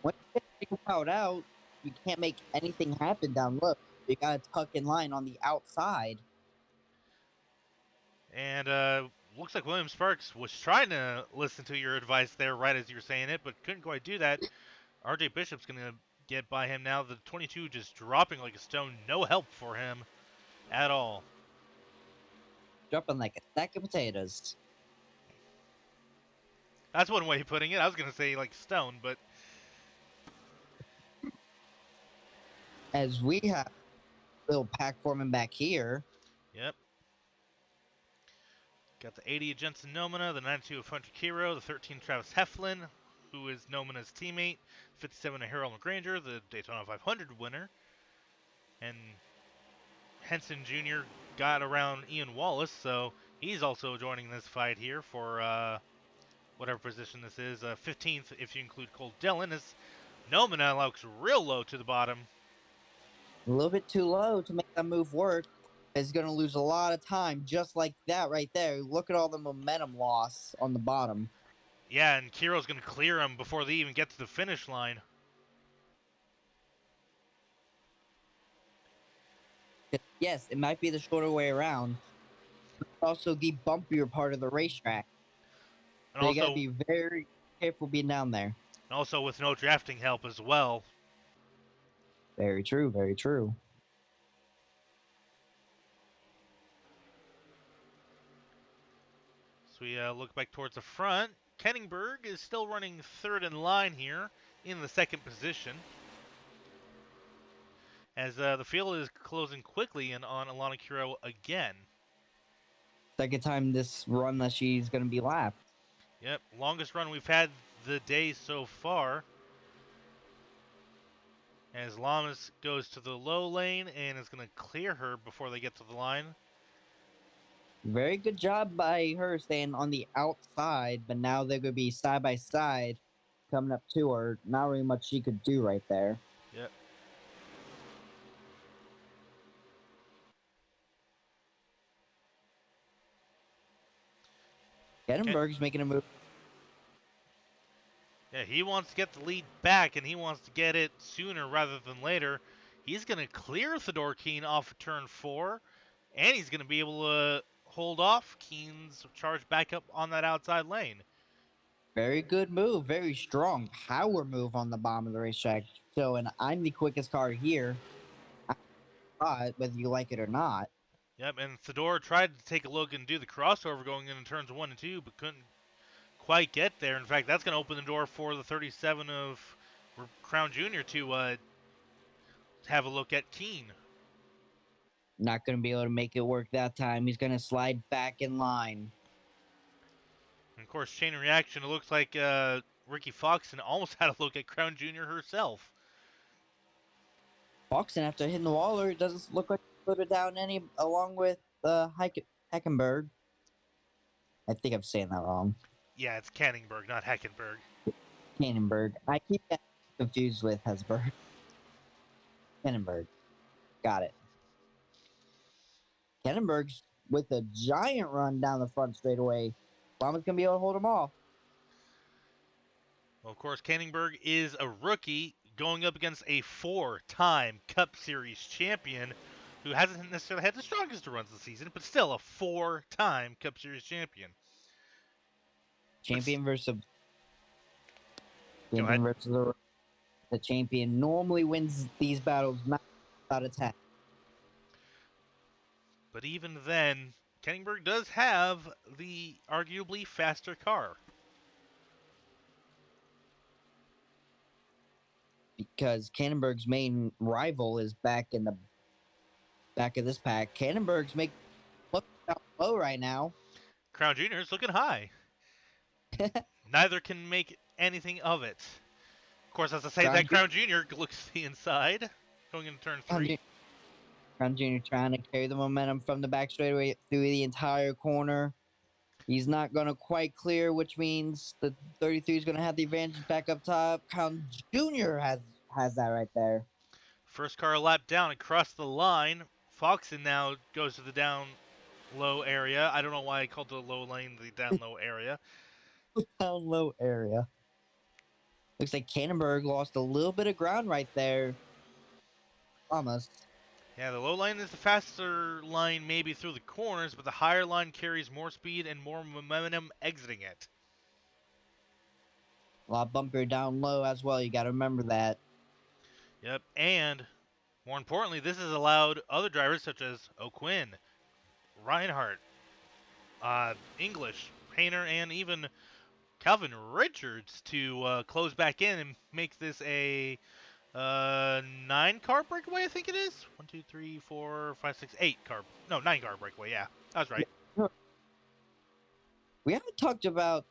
When you get the crowd out, you can't make anything happen down low. You gotta tuck in line on the outside. And looks like William Sparks was trying to listen to your advice there right as you were saying it, but couldn't quite do that. RJ Bishop's going to get by him now. The 22 just dropping like a stone. No help for him at all. Dropping like a stack of potatoes. That's one way of putting it. I was going to say like stone, but... As we have a little pack forming back here. Yep. Got the 80 of Jensen Nomina, the 92 of Hunter Kiro, the 13 Travis Heflin, who is Nomina's teammate, 57 of Harold LaGranger, the Daytona 500 winner, and Henson Jr. got around Ian Wallace, so he's also joining this fight here for whatever position this is, 15th if you include Cole Dillon, as Nomina looks real low to the bottom. A little bit too low to make that move work. Is going to lose a lot of time just like that right there. Look at all the momentum loss on the bottom. Yeah, and Kiro's going to clear him before they even get to the finish line. Yes, it might be the shorter way around. But it's also the bumpier part of the racetrack. And so also, you got to be very careful being down there. And also with no drafting help as well. Very true, very true. So we look back towards the front. Kenningberg is still running third in line here in the second position. as the field is closing quickly in on Alana Kiro again. Second time this run that she's going to be lapped. Yep, longest run we've had the day so far. As Lamas goes to the low lane and is going to clear her before they get to the line. Very good job by her staying on the outside, but now they're going to be side by side coming up to her. Not really much she could do right there. Yep. Edinburgh's making a move. Yeah, he wants to get the lead back, and he wants to get it sooner rather than later. He's going to clear Fedor Keen off of turn 4, and he's going to be able to hold off Keen's charge back up on that outside lane. Very good move. Very strong power move on the bottom of the racetrack. So, and I'm the quickest car here. Whether you like it or not. Yep, and Fedor tried to take a look and do the crossover going into turns 1 and 2, but couldn't quite get there. In fact, that's going to open the door for the 37 of Crown Jr. to have a look at Keen. Not going to be able to make it work that time. He's going to slide back in line. And of course, chain reaction, it looks like Ricky Foxon almost had a look at Crown Jr. herself. Foxon, after hitting the wall, it doesn't look like he put it down any, along with Heckenberg. I think I'm saying that wrong. Yeah, it's Kanningberg, not Heckenberg. Kannenberg. I keep getting confused with Hesberg. Kannenberg. Got it. Kannenberg's with a giant run down the front straightaway. Lama's going to be able to hold him off. Well, of course, Kanningberg is a rookie going up against a 4-time Cup Series champion who hasn't necessarily had the strongest of runs this season, but still a 4-time Cup Series champion. Champion versus Go ahead. the champion normally wins these battles 9 out of 10. But even then, Kanningberg does have the arguably faster car. Because Kannenberg's main rival is back in the back of this pack. Kannenberg's look down low right now. Crown Jr. is looking high. Neither can make anything of it. Of course, as I say that, Crown Jr. looks to the inside, going into turn 3. Crown Jr. trying to carry the momentum from the back straightaway through the entire corner. He's not going to quite clear, which means the 33 is going to have the advantage back up top. Crown Jr. has that right there. First car lap down across the line. Foxon now goes to the down low area. I don't know why I called the low lane the down low area. Down low area. Looks like Kannenberg lost a little bit of ground right there. Almost. Yeah, the low line is the faster line maybe through the corners, but the higher line carries more speed and more momentum exiting it. A lot bumper down low as well. You got to remember that. Yep, and more importantly, this has allowed other drivers such as O'Quinn, Reinhardt, English, Painter, and even Calvin Richards to close back in and make this a 9-car breakaway, I think it is. 1, 2, 3, 4, 5, 6, 8-car. No, 9-car breakaway. Yeah, I was right. We haven't talked about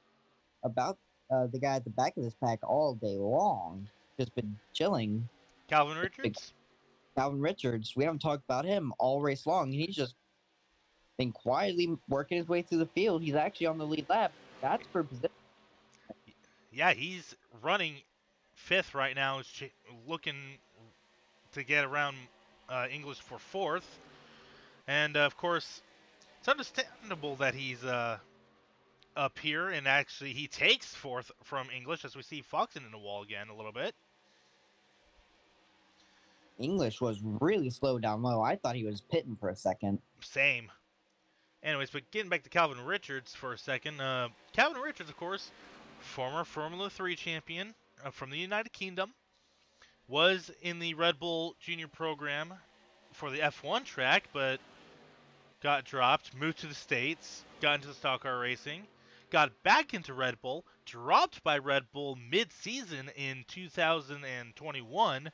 the guy at the back of this pack all day long. Just been chilling. Calvin Richards. Calvin Richards. We haven't talked about him all race long. He's just been quietly working his way through the field. He's actually on the lead lap. That's for position. Yeah, he's running 5th right now, looking to get around English for 4th. And, of course, it's understandable that he's up here, and actually he takes 4th from English as we see Foxon in the wall again a little bit. English was really slow down low. I thought he was pitting for a second. Same. Anyways, but getting back to Calvin Richards for a second. Calvin Richards, of course, former Formula 3 champion from the United Kingdom, was in the Red Bull Junior program for the F1 track, but got dropped, moved to the States, got into the stock car racing, got back into Red Bull, dropped by Red Bull mid-season in 2021,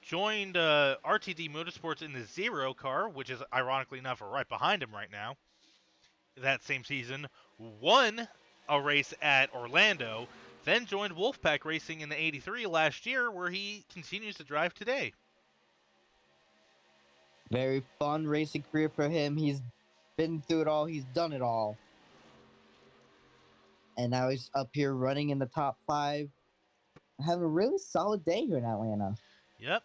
joined RTD Motorsports in the Zero car, which is ironically enough right behind him right now. That same season, won a race at Orlando, then joined Wolfpack Racing in the 83 last year, where he continues to drive today. Very fun racing career for him. He's been through it all. He's done it all. And now he's up here running in the top 5. Having a really solid day here in Atlanta. Yep.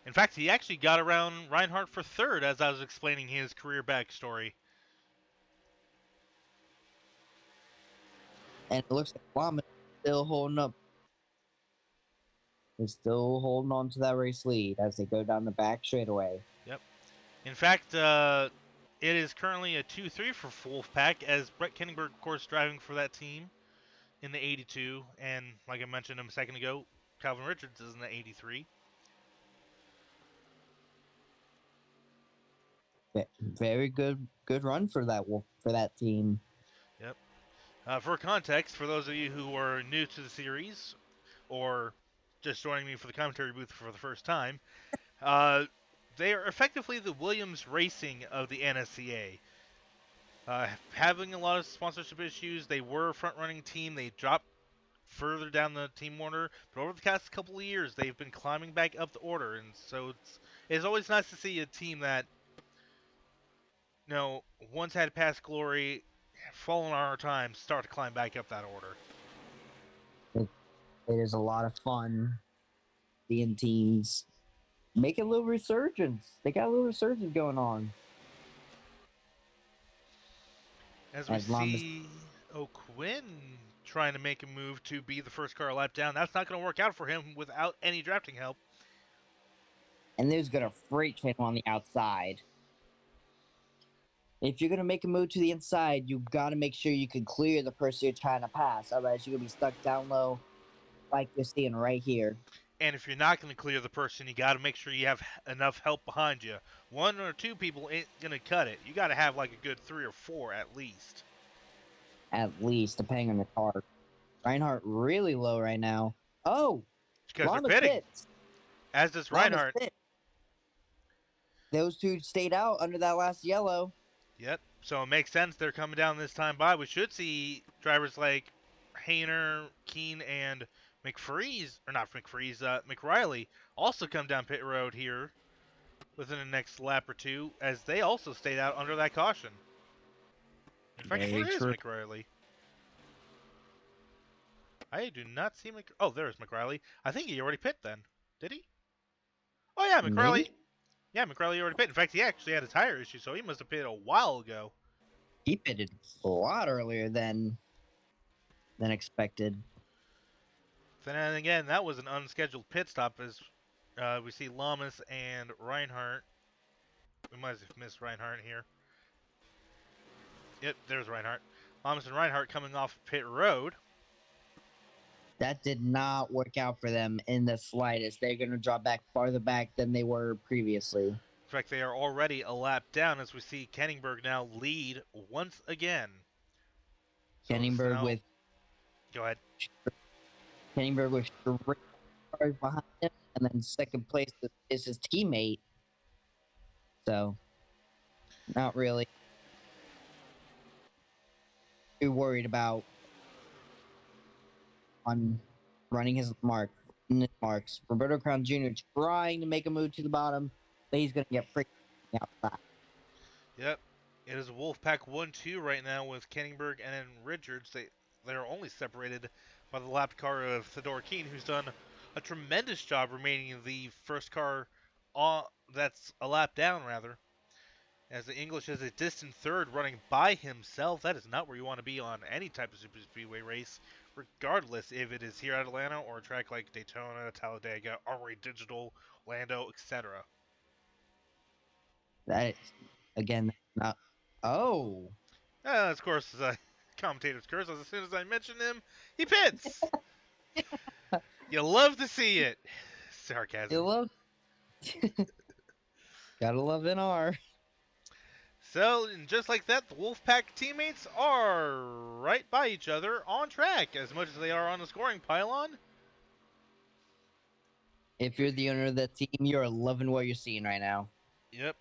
In fact, he actually got around Reinhardt for third as I was explaining his career backstory. And it looks like Llama still holding up. They're still holding on to that race lead as they go down the back straightaway. Yep. In fact, it is currently a 2-3 for Wolfpack, as Brett Kenningberg, of course, driving for that team in the 82. And like I mentioned a second ago, Calvin Richards is in the 83. Very good run for that team. Yep. For context, for those of you who are new to the series or just joining me for the commentary booth for the first time, they are effectively the Williams Racing of the NSCA. Having a lot of sponsorship issues, they were a front-running team. They dropped further down the team order, but over the past couple of years, they've been climbing back up the order, and so it's always nice to see a team that, you know, once had past glory, fallen on our time, start to climb back up that order. It is a lot of fun seeing teams make a little resurgence. They got a little resurgence going on. As we see O'Quinn trying to make a move to be the first car lap down, that's not going to work out for him without any drafting help. And there's got a freight train on the outside. If you're going to make a move to the inside, you got to make sure you can clear the person you're trying to pass. Otherwise, you're going to be stuck down low like you're seeing right here. And if you're not going to clear the person, you got to make sure you have enough help behind you. 1 or 2 people ain't going to cut it. You got to have like a good 3 or 4 at least. At least, depending on the car. Reinhardt really low right now. Oh! Because they're pitting. Pits. As does Reinhardt. Those two stayed out under that last yellow. Yep. So it makes sense they're coming down this time by. We should see drivers like Hayner, Keene, and McRiley also come down pit road here within the next lap or two, as they also stayed out under that caution. In fact, where is McRiley? I do not see Oh, there's McRiley. I think he already pit then. Did he? Oh, yeah, McRiley. Maybe? Yeah, McRiley already pit. In fact, he actually had a tire issue, so he must have pitted a while ago. He pitted a lot earlier than expected. Then again, that was an unscheduled pit stop, as we see Lamas and Reinhardt. We might have missed Reinhardt here. Yep, there's Reinhardt. Lamas and Reinhardt coming off pit road. That did not work out for them in the slightest. They're going to drop back farther back than they were previously. In fact, they are already a lap down, as we see Kenningberg now lead once again. Kenningberg now... with... Go ahead. Kenningberg with 3 cars behind him, and then second place is his teammate. So, not really too worried about on running his marks. Roberto Crown Jr. trying to make a move to the bottom, but he's going to get freaking outside. Yep. It is a Wolfpack 1-2 right now with Kenningberg and then Richards. They're only separated by the lap car of Theodore Keene, who's done a tremendous job remaining the first car that's a lap down, rather. As the English is a distant third running by himself. That is not where you want to be on any type of super speedway race, regardless if it is here at Atlanta or a track like Daytona, Talladega, Armory Digital, Orlando, etc. That is, again, not... Oh! Of course, commentator's curse. As soon as I mention him, he pits! You love to see it. Sarcasm. You love... Gotta love NR. So, and just like that, the Wolfpack teammates are right by each other on track, as much as they are on the scoring pylon. If you're the owner of that team, you're loving what you're seeing right now. Yep.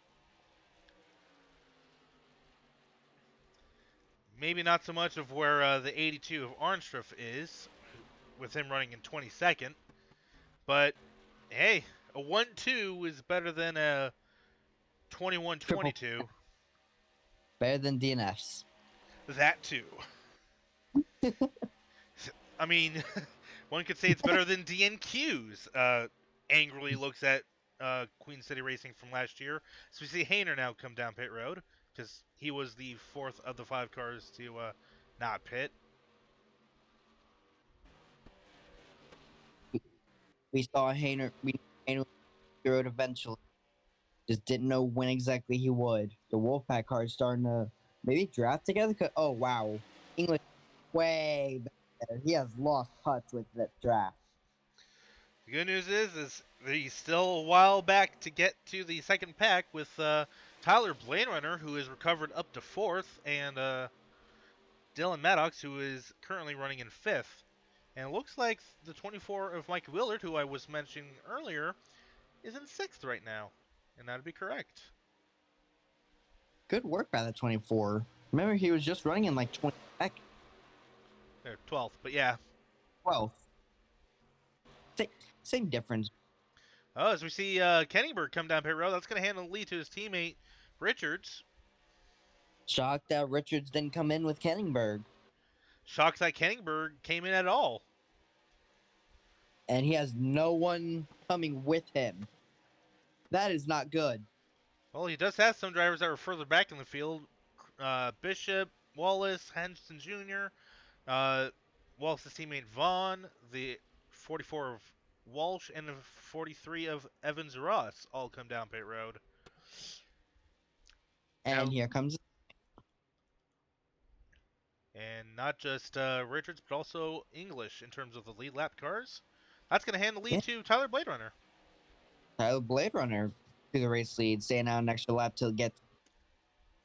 Maybe not so much of where the 82 of Arnstruff is, with him running in 22nd. But, hey, a 1-2 is better than a 21-22. Better than DNFs. That too. I mean, one could say it's better than DNQs. Angrily looks at Queen City Racing from last year. So we see Hayner now come down pit road because he was the fourth of the 5 cars to not pit. We saw Hayner. Hayner road eventually. Just didn't know when exactly he would. The Wolfpack car is starting to maybe draft together. Oh wow, English way better. He has lost touch with that draft. The good news is he's still a while back to get to the second pack with Tyler Bladerunner, who has recovered up to 4th, and Dylan Maddox, who is currently running in 5th. And it looks like the 24 of Mike Willard, who I was mentioning earlier, is in 6th right now. And that'd be correct. Good work by the 24. Remember, he was just running in like 20 back. 12th, but yeah. 12th. Same difference. Oh, as we see Kenningberg come down pit road, that's going to hand the lead to his teammate Richards. Shocked that Richards didn't come in with Kenningberg. Shocked that Kenningberg came in at all. And he has no one coming with him. That is not good. Well, he does have some drivers that were further back in the field. Bishop, Wallace, Henderson Jr., Wallace's teammate Vaughn, the 44 of Walsh, and the 43 of Evans Ross all come down pit road. And Now, here comes. and not just Richards, but also English in terms of the lead lap cars. That's going to hand the lead to Tyler Bladerunner. Tyler Bladerunner to the race lead, staying out an extra lap to get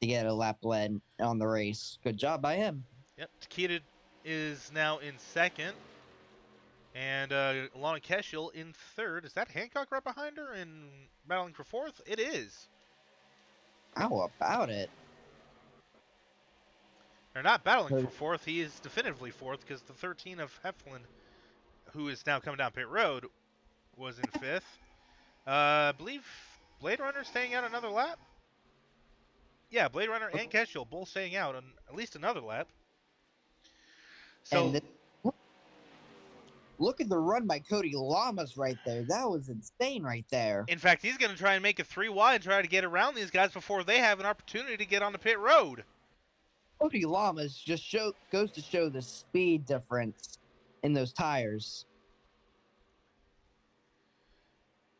a lap lead on the race. Good job by him. Yep, Takeda is now in 2nd. And Alana Keshiel in 3rd. Is that Hancock right behind her and battling for 4th? It is. How about it? They're not battling for 4th. He is definitively 4th because the 13 of Heflin, who is now coming down pit road, was in 5th. I believe Blade Runner staying out another lap. Yeah, Blade Runner and Keshiel both staying out on at least another lap. So and look at the run by Cody Lamas right there. That was insane right there. In fact, he's going to try and make a 3 wide and try to get around these guys before they have an opportunity to get on the pit road. Cody Lamas just goes to show the speed difference in those tires.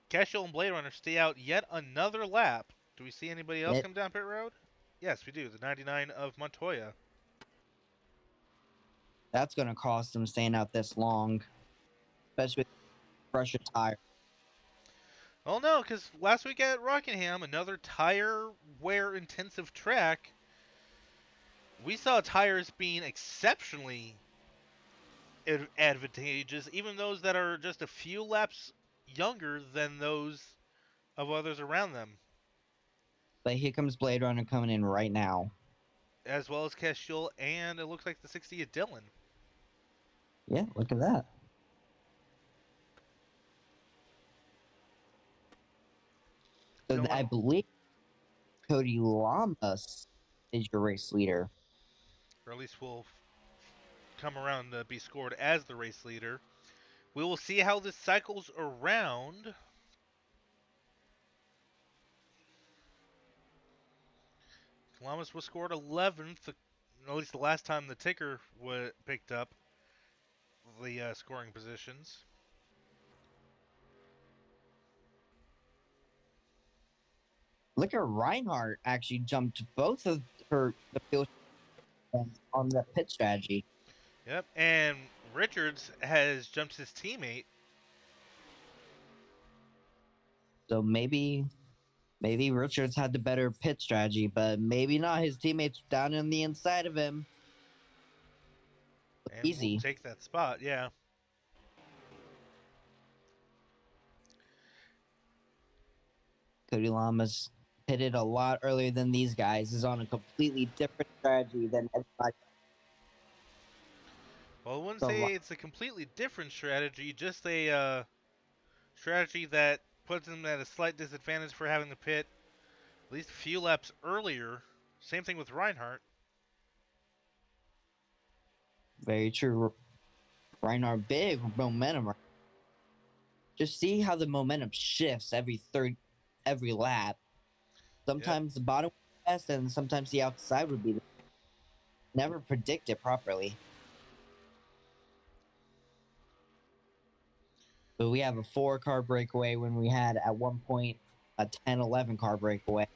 Keshiel and Blade Runner stay out yet another lap. Do we see anybody else come down pit road? Yes, we do. The 99 of Montoya. That's going to cost them staying out this long, especially with fresher tire. Well, no, because last week at Rockingham, another tire wear intensive track, we saw tires being exceptionally advantageous, even those that are just a few laps younger than those of others around them. But here comes Blade Runner coming in right now. As well as Keshiel, and it looks like the 60 of Dillon. Yeah, look at that. So I believe Cody Lamas is your race leader. Or at least will come around to be scored as the race leader. We will see how this cycles around. Columbus was scored 11th, at least the last time the ticker was picked up the scoring positions. Look at Reinhardt actually jumped both of the field on the pit strategy. Yep, and Richards has jumped his teammate. So maybe Richards had the better pit strategy, but maybe not. His teammates down on the inside of him. And easy. We'll take that spot, yeah. Cody Lamas pitted a lot earlier than these guys, is on a completely different strategy than everybody. Well, I wouldn't So, say it's a completely different strategy, just a strategy that puts him at a slight disadvantage for having to pit at least a few laps earlier. Same thing with Reinhardt. very true. Reinhardt, big momentum. Just see how the momentum shifts every lap. Sometimes the bottom would be best, and sometimes the outside would be. Never predict it properly. But we have a 4-car breakaway when we had at one point a 10-11 car breakaway.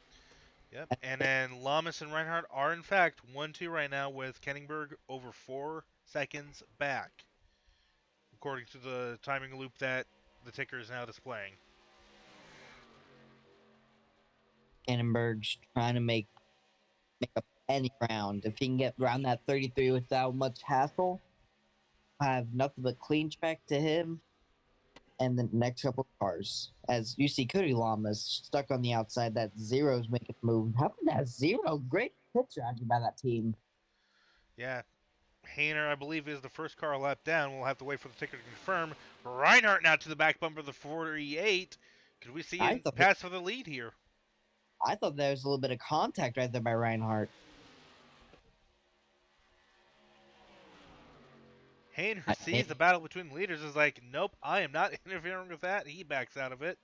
Yep, and then Lamas and Reinhardt are in fact 1-2 right now, with Kenningberg over 4 seconds back, according to the timing loop that the ticker is now displaying. Annenberg's trying to make up any round. If he can get around that 33 without much hassle, have nothing but clean track to him and the next couple of cars. As you see, Cody Lamas stuck on the outside. That Zero's making a move. How can that Zero? Great pit strategy by that team. Yeah, Hayner, I believe, is the first car a lap down. We'll have to wait for the ticker to confirm. Reinhardt now to the back bumper of the 48. Could we see a pass for the lead here? I thought there was a little bit of contact right there by Reinhardt. Hayner sees the battle between the leaders, is like, nope, I am not interfering with that. He backs out of it.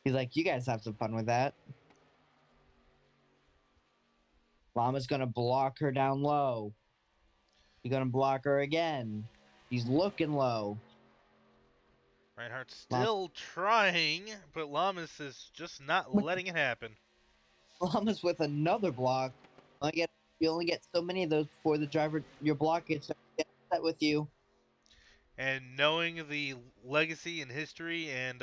He's like, you guys have some fun with that. Lama's going to block her down low. He's going to block her again. He's looking low. Reinhardt's still trying, but Lamas is just not letting it happen. Lamas with another block. You only get so many of those before the driver, your block gets upset with you. And knowing the legacy and history and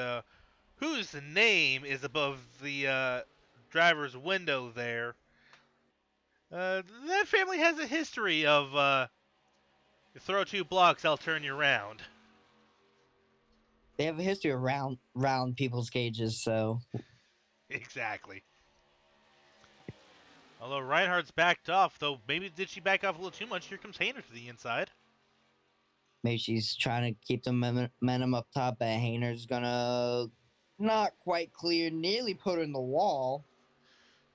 whose name is above the driver's window there, that family has a history of you throw 2 blocks, I'll turn you around. They have a history of round people's cages, so. Exactly. Although Reinhardt's backed off, though maybe did she back off a little too much? Here comes Hayner to the inside. Maybe she's trying to keep the momentum up top, but Hayner's gonna not quite clear, nearly put her in the wall.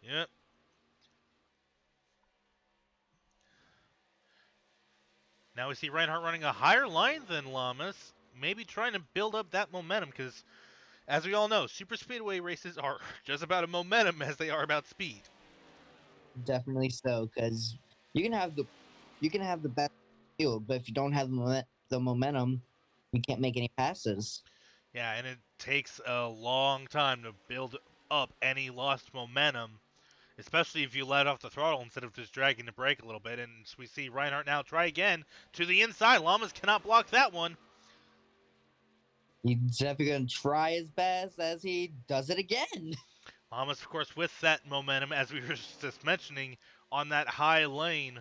Yep. Now we see Reinhardt running a higher line than Lamas, maybe trying to build up that momentum, because as we all know, super speedway races are just about a momentum as they are about speed. Definitely so, because you can have the best field, but if you don't have the momentum, you can't make any passes. Yeah, and it takes a long time to build up any lost momentum, especially if you let off the throttle instead of just dragging the brake a little bit. And we see Reinhardt now try again to the inside. Lamas cannot block that one. He's definitely going to try his best as he does it again. Lamas, of course, with that momentum, as we were just mentioning, on that high lane.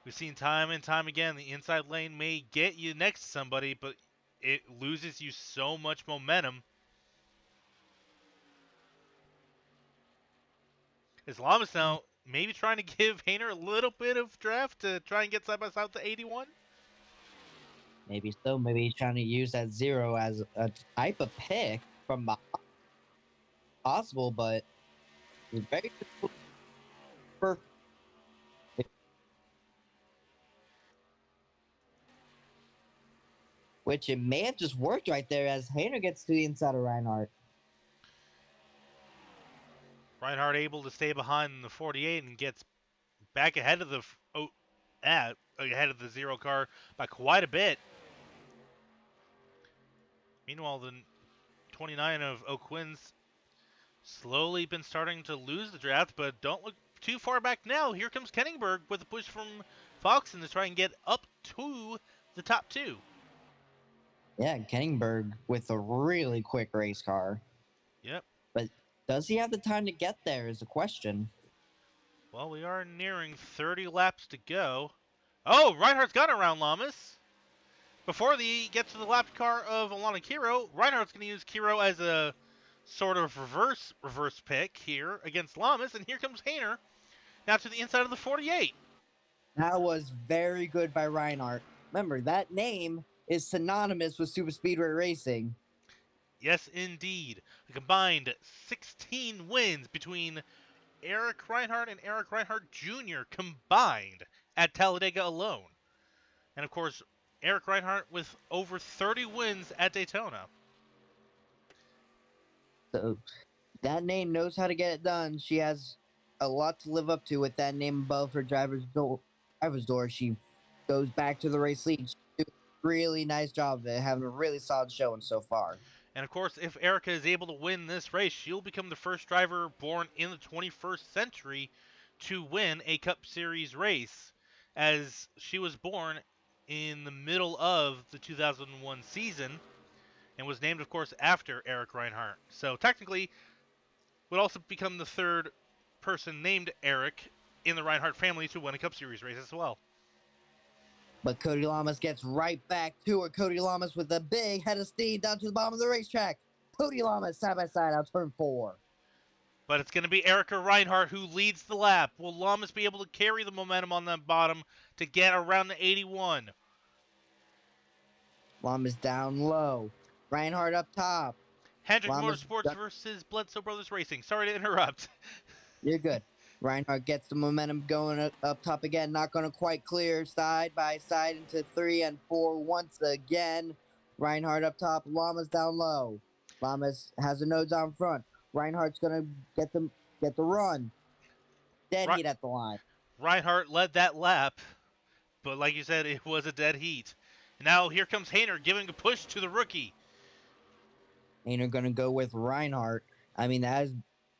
We've seen time and time again, the inside lane may get you next to somebody, but it loses you so much momentum. Is Lamas now maybe trying to give Hayner a little bit of draft to try and get side by side with the 81? Maybe so. Maybe he's trying to use that Zero as a type of pick from possible, but it's very perfect. Which it may have just worked right there as Hayner gets to the inside of Reinhardt. Reinhardt able to stay behind the 48 and gets back ahead of the ahead of the Zero car by quite a bit. Meanwhile, the 29 of O'Quinn's slowly been starting to lose the draft, but don't look too far back now. Here comes Kenningberg with a push from Foxen to try and get up to the top 2. Yeah, Kenningberg with a really quick race car. Yep. But does he have the time to get there is the question. Well, we are nearing 30 laps to go. Oh, Reinhardt's got around Lamas. Before he gets to the lap car of Alana Kiro, Reinhardt's going to use Kiro as a sort of reverse pick here against Lamas, and here comes Hayner now to the inside of the 48. That was very good by Reinhardt. Remember, that name is synonymous with super speedway racing. Yes, indeed. A combined 16 wins between Eric Reinhardt and Eric Reinhardt Jr. combined at Talladega alone. And of course, Eric Reinhardt with over 30 wins at Daytona. So that name knows how to get it done. She has a lot to live up to with that name above her driver's door. She goes back to the race lead. She's doing a really nice job of it, having a really solid showing so far. And of course, if Erica is able to win this race, she'll become the first driver born in the 21st century to win a Cup Series race, as she was born in the middle of the 2001 season and was named, of course, after Eric Reinhardt. So technically, would also become the third person named Eric in the Reinhardt family to win a Cup Series race as well. But Cody Lamas gets right back to it. Cody Lamas with a big head of steam down to the bottom of the racetrack. Cody Lamas side by side out turn 4. But it's going to be Erica Reinhardt who leads the lap. Will Lamas be able to carry the momentum on that bottom to get around the 81? Lamas down low. Reinhardt up top. Hendrick Lamas Motorsports versus Bledsoe Brothers Racing. Sorry to interrupt. You're good. Reinhardt gets the momentum going up top again. Not going to quite clear side by side into 3 and 4 once again. Reinhardt up top. Lamas down low. Lamas has a nose down front. Reinhardt's going to get the run. Dead heat at the line. Reinhardt led that lap, but like you said, it was a dead heat. Now here comes Hayner giving a push to the rookie. Hayner going to go with Reinhardt. I mean, that is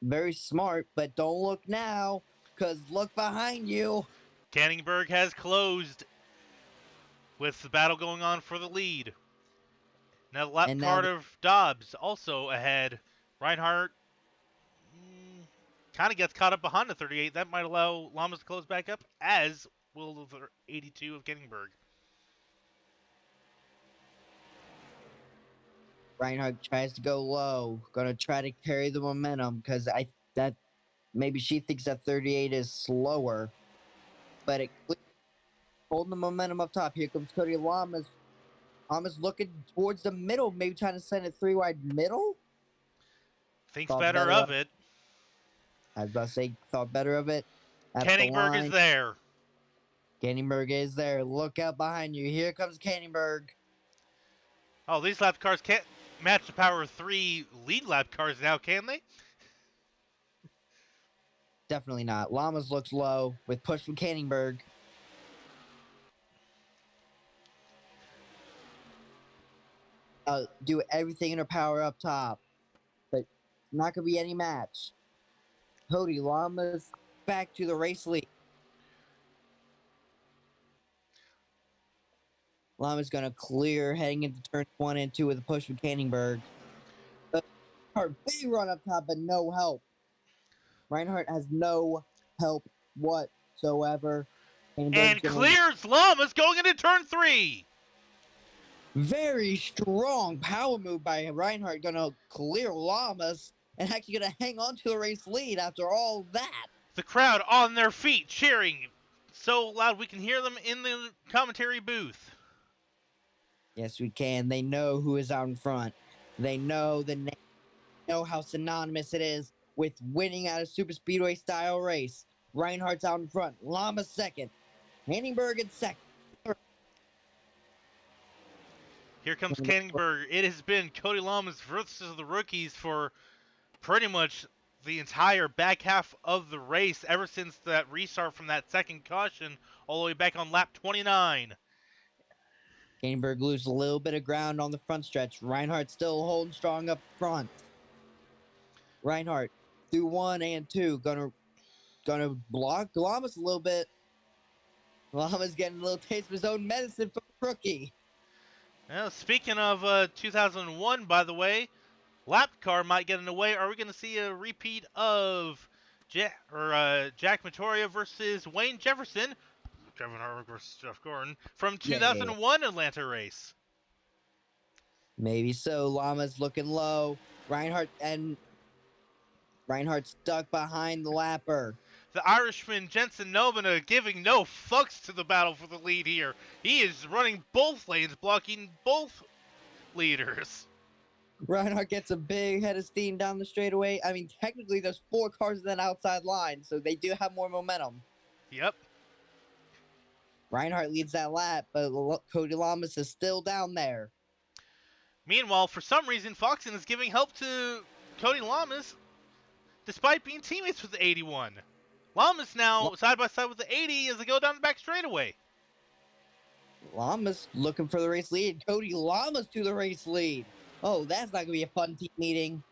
very smart, but don't look now, because look behind you. Canningberg has closed with the battle going on for the lead. Now the lap card of Dobbs also ahead. Reinhardt kind of gets caught up behind the 38. That might allow Lamas to close back up, as will the 82 of Canningberg. Reinhardt tries to go low, gonna try to carry the momentum because that maybe she thinks that 38 is slower, but it holding the momentum up top. Here comes Cody Lamas. Lamas looking towards the middle, maybe trying to send it 3 wide middle. Thinks better of it. I was about to say, thought better of it. Canningberg is there. Canningberg is there. Look out behind you. Here comes Canningberg. Oh, these lap cars can't match the power of 3 lead lap cars now, can they? Definitely not. Lamas looks low with push from Canningberg. Do everything in her power up top, but not gonna be any match. Cody Lamas back to the race lead. Lama's gonna clear heading into turn 1 and 2 with a push from Canningberg. Her big run up top, but no help. Reinhardt has no help whatsoever. And clears Lamas going into turn 3. Very strong power move by Reinhardt, gonna clear Lamas and actually gonna hang on to the race lead after all that. The crowd on their feet cheering so loud we can hear them in the commentary booth. Yes, we can. They know who is out in front. They know the name. Know how synonymous it is with winning at a super speedway style race. Reinhardt's out in front. Lamas second. Canningberg in second. Here comes Canningberg. It has been Cody Lamas versus the rookies for pretty much the entire back half of the race, ever since that restart from that second caution all the way back on lap 29. Canningberg loses a little bit of ground on the front stretch. Reinhardt still holding strong up front. Reinhardt through 1 and 2, gonna block Lamas a little bit. Lamas getting a little taste of his own medicine from the rookie. Well, speaking of 2001, by the way, lap car might get in the way. Are we going to see a repeat of Jack Matoria versus Wayne Jefferson? Kevin Harvick versus Jeff Gordon from 2001 Atlanta race. Maybe so. Llama's looking low. Reinhardt stuck behind the lapper. The Irishman Jensen Nobina giving no fucks to the battle for the lead here. He is running both lanes, blocking both leaders. Reinhardt gets a big head of steam down the straightaway. I mean, technically, there's 4 cars in that outside line, so they do have more momentum. Yep. Reinhardt leads that lap, but Cody Lamas is still down there. Meanwhile, for some reason, Foxen is giving help to Cody Lamas, despite being teammates with the 81. Lamas now side by side with the 80 as they go down the back straightaway. Lamas looking for the race lead. Cody Lamas to the race lead. Oh, that's not going to be a fun team meeting.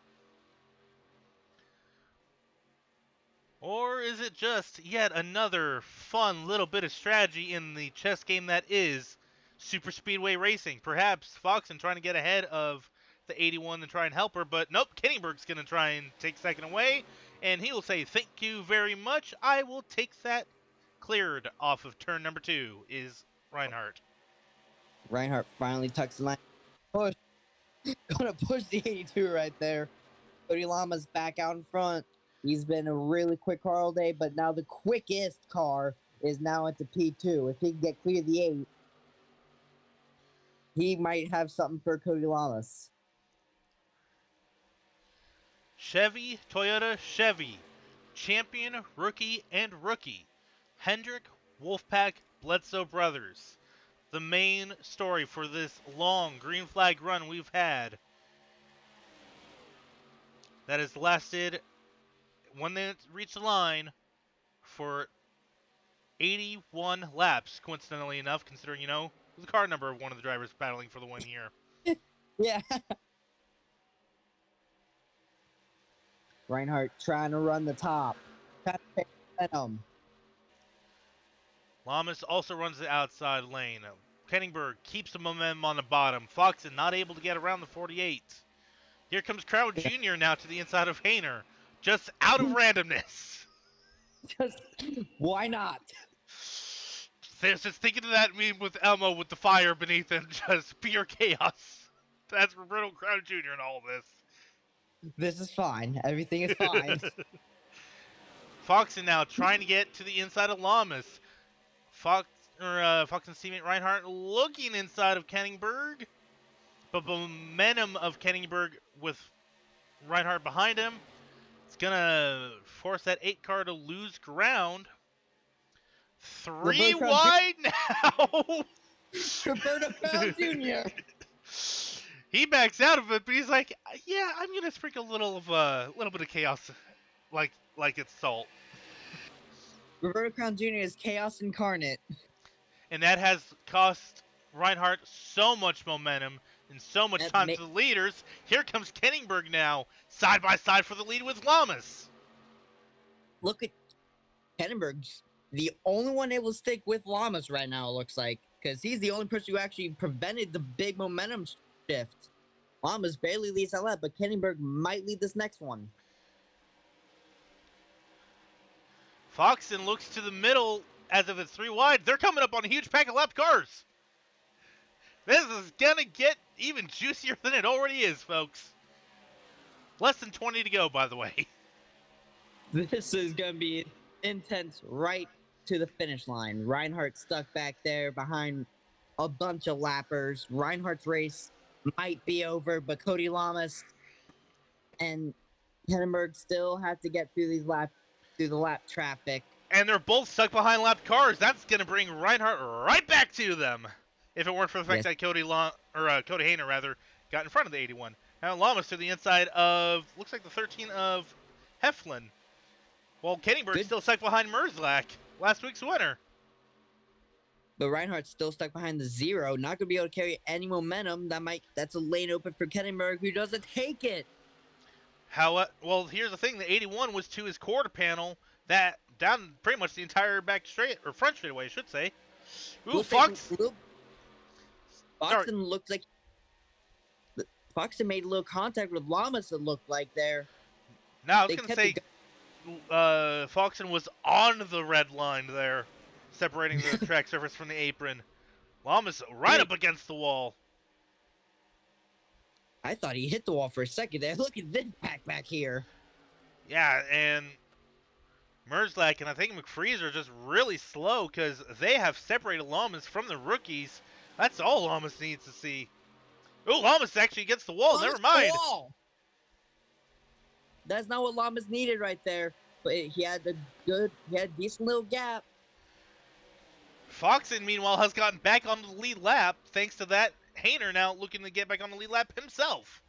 Or is it just yet another fun little bit of strategy in the chess game that is Super Speedway Racing? Perhaps Foxen trying to get ahead of the 81 and try and help her, but nope, Kenningberg's going to try and take second away, and he will say, thank you very much, I will take that cleared off of turn number 2, is Reinhardt. Reinhardt finally tucks the line. Push. Gonna push the 82 right there. Cody Lama's back out in front. He's been a really quick car all day, but now the quickest car is now at the P2. If he can get clear the 8, he might have something for Cody Lamas. Chevy, Toyota, Chevy. Champion, rookie, and rookie. Hendrick, Wolfpack, Bledsoe Brothers. The main story for this long green flag run we've had that has lasted, when they reach the line, for 81 laps, coincidentally enough, considering, the car number of one of the drivers battling for the win here. Yeah. Reinhardt trying to run the top. Trying to take momentum. Lamas also runs the outside lane. Kenningberg keeps the momentum on the bottom. Foxen not able to get around the 48. Here comes Crown Jr. now to the inside of Hayner. Just out of randomness. Just, why not? Just thinking of that meme with Elmo with the fire beneath him. Just pure chaos. That's Roberto Crown Jr. in all of this. This is fine. Everything is fine. Foxen now trying to get to the inside of Lamas. Foxen's teammate Reinhardt looking inside of Kenningberg. But momentum of Kenningberg with Reinhardt behind him, it's going to force that 8 car to lose ground. 3 wide now. Roberto Crown Jr. He backs out of it, but he's like, yeah, I'm going to sprinkle a little bit of chaos like it's salt. Roberto Crown Jr. is chaos incarnate. And that has cost Reinhardt so much momentum and so much time to the leaders. Here comes Kenningberg now, side by side for the lead with Lamas. Look at Kenningberg's the only one able to stick with Lamas right now, it looks like. Because he's the only person who actually prevented the big momentum shift. Lamas barely leads that lap, but Kenningberg might lead this next one. Foxen looks to the middle as if it's 3 wide. They're coming up on a huge pack of lapped cars. This is going to get even juicier than it already is, folks. Less than 20 to go, by the way. This is going to be intense right to the finish line. Reinhardt stuck back there behind a bunch of lappers. Reinhardt's race might be over, but Cody Lamas and Kenningberg still have to get through the lap traffic. And they're both stuck behind lapped cars. That's going to bring Reinhardt right back to them. If it weren't for the fact that Cody Hayner got in front of the 81. Now Lamas to the inside of, looks like the 13 of Heflin. While Kenningberg's still stuck behind Merzlak, last week's winner. But Reinhardt's still stuck behind the 0, not going to be able to carry any momentum. That's a lane open for Kenningberg, who doesn't take it. Well, here's the thing. The 81 was to his quarter panel, that down pretty much the entire front straightaway, I should say. Ooh, Foxen looked like Foxen made a little contact with Lamas, it looked like there. Now, I was going to say, Foxen was on the red line there, separating the track surface from the apron. Lamas right up against the wall. I thought he hit the wall for a second there. Look at this pack back here. Yeah, and Merzlak and I think McFreeze are just really slow because they have separated Lamas from the rookies. That's all Lamas needs to see. Oh, Lamas actually gets the wall. Never Lamas mind. the wall. That's not what Lamas needed right there. But he had a decent little gap. Foxen, meanwhile, has gotten back on the lead lap thanks to that. Hayner now looking to get back on the lead lap himself.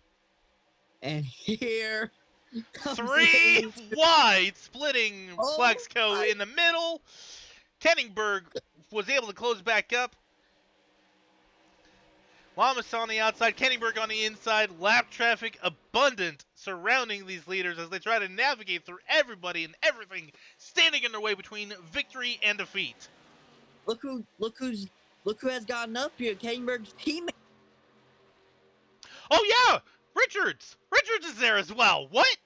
And here comes 3 wide, splitting Oh Flaxco my- in the middle. Kenningberg was able to close back up. Lamas on the outside, Kenningberg on the inside. Lap traffic abundant surrounding these leaders as they try to navigate through everybody and everything standing in their way between victory and defeat. Look who has gotten up here. Kenningberg's teammate. Oh yeah, Richards. Richards is there as well. What?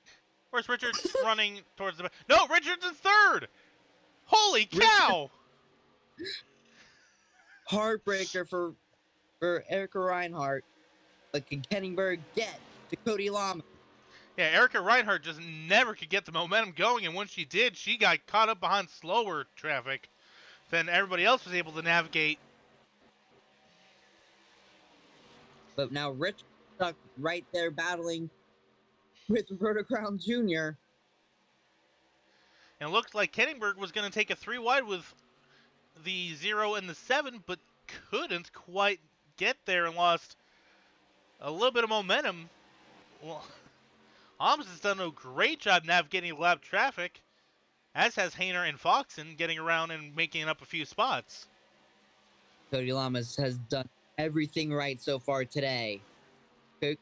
Where's Richards running towards the? No, Richards is third. Holy cow! Heartbreaker for Erica Reinhardt. But can Kenningberg get to Cody Lama? Yeah, Erica Reinhardt just never could get the momentum going, and when she did, she got caught up behind slower traffic than everybody else was able to navigate. But now Rich stuck right there battling with Roberto Crown Jr. And it looked like Kenningberg was going to take a 3 wide with the 0 and the 7, but couldn't quite get there and lost a little bit of momentum. Well, Holmes has done a great job navigating lap traffic, as has Hayner and Foxen getting around and making up a few spots. Cody Lamas has done everything right so far today. We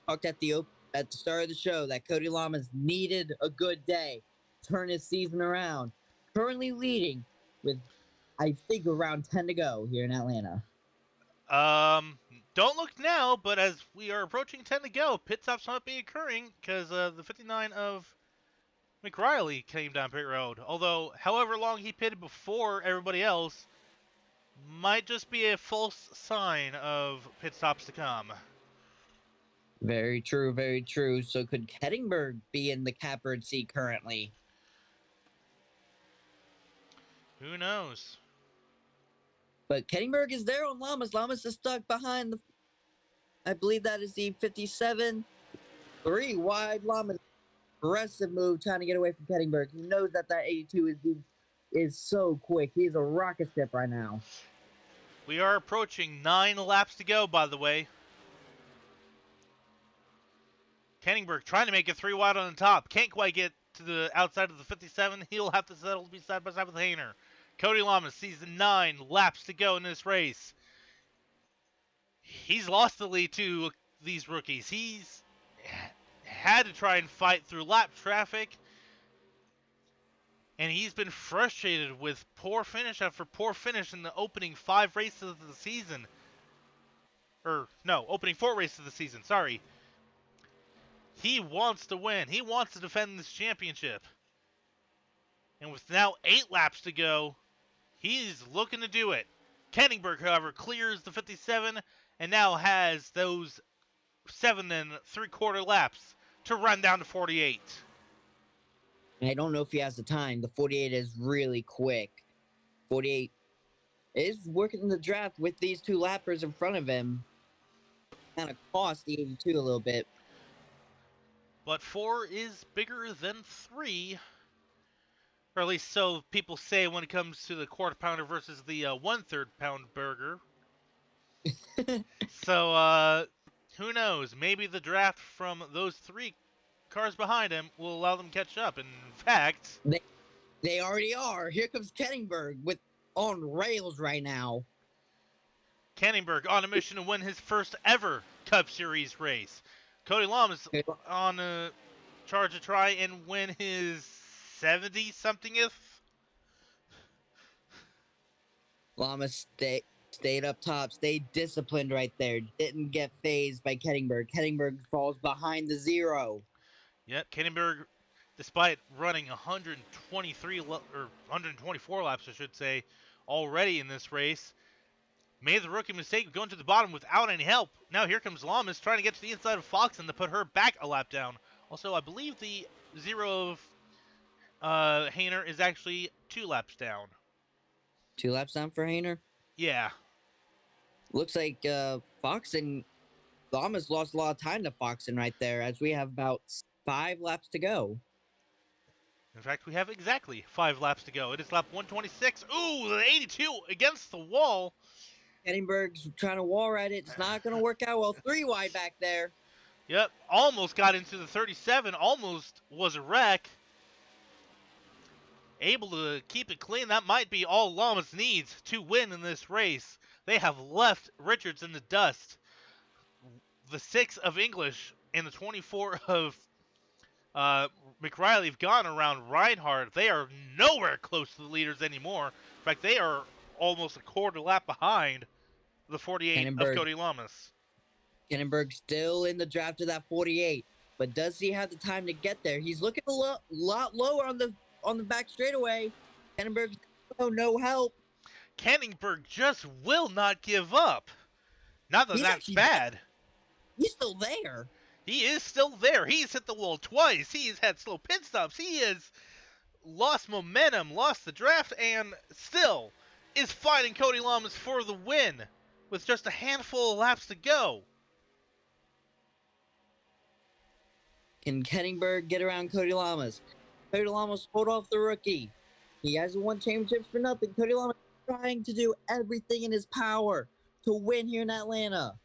talked at the start of the show that Cody Lamas needed a good day, turn his season around. Currently leading with, I think, around 10 to go here in Atlanta. Don't look now, but as we are approaching 10 to go, pit stops might be occurring because the 59 of McRiley came down pit road. Although, however long he pitted before everybody else, might just be a false sign of pit stops to come. Very true, very true. So could Kettingberg be in the catbird seat currently? Who knows? But Kettingberg is there on Lamas. Lamas is stuck behind the, I believe that is the 57. 3 wide. Lamas aggressive move trying to get away from Kettingberg. He knows that 82 is so quick. He's a rocket ship right now. We are approaching 9 laps to go, by the way. Kenningberg trying to make it 3 wide on the top. Can't quite get to the outside of the 57. He'll have to settle to be side by side with Hayner. Cody Lamas sees 9 laps to go in this race. He's lost the lead to these rookies. He's had to try and fight through lap traffic. And he's been frustrated with poor finish after poor finish in the opening 5 races of the season. Opening 4 races of the season, sorry. He wants to win. He wants to defend this championship. And with now 8 laps to go, he's looking to do it. Kenningberg, however, clears the 57 and now has those 7 3/4 laps to run down to 48. I don't know if he has the time. The 48 is really quick. 48 is working the draft with these 2 lappers in front of him. Kind of cost the 82 a little bit. But 4 is bigger than 3. Or at least so people say when it comes to the quarter pounder versus the 1/3 pound burger. So, who knows? Maybe the draft from those 3 cars behind him will allow them to catch up. In fact, They already are. Here comes Kettingberg with on rails right now. Kenningberg on a mission to win his first ever Cup Series race. Cody Lamas on a charge to try and win his 70-somethingth. Lamas stayed up top, stayed disciplined right there. Didn't get phased by Kettingberg. Kettingberg falls behind the 0. Yep, Kenningberg, despite running 124 laps, I should say, already in this race, made the rookie mistake of going to the bottom without any help. Now here comes Lamas trying to get to the inside of Fox and to put her back a lap down. Also, I believe the 0 of Hayner is actually 2 laps down. 2 laps down for Hayner. Yeah. Looks like Fox and Lamas lost a lot of time to Foxen right there, as we have about 5 laps to go. In fact, we have exactly 5 laps to go. It is lap 126. Ooh, the 82 against the wall. Edinburgh's trying to wall ride it. It's not going to work out well. 3 wide back there. Yep, almost got into the 37. Almost was a wreck. Able to keep it clean. That might be all Lamas needs to win in this race. They have left Richards in the dust. The 6 of English and the 24 of McRiley have gone around Reinhardt. They are nowhere close to the leaders anymore. In fact, they are almost a quarter lap behind the 48 of Cody Lamas. Kennenberg still in the draft of that 48, but does he have the time to get there? He's looking a lot lower on the back straightaway. Kennenberg, no help. Kennenberg just will not give up. Not that that's bad. He's still there. He is still there. He's hit the wall twice. He's had slow pit stops. He has lost momentum, lost the draft, and still is fighting Cody Lamas for the win with just a handful of laps to go. Can Kennenberg get around Cody Lamas? Cody Lamas pulled off the rookie. He hasn't won championships for nothing. Cody Lamas is trying to do everything in his power to win here in Atlanta.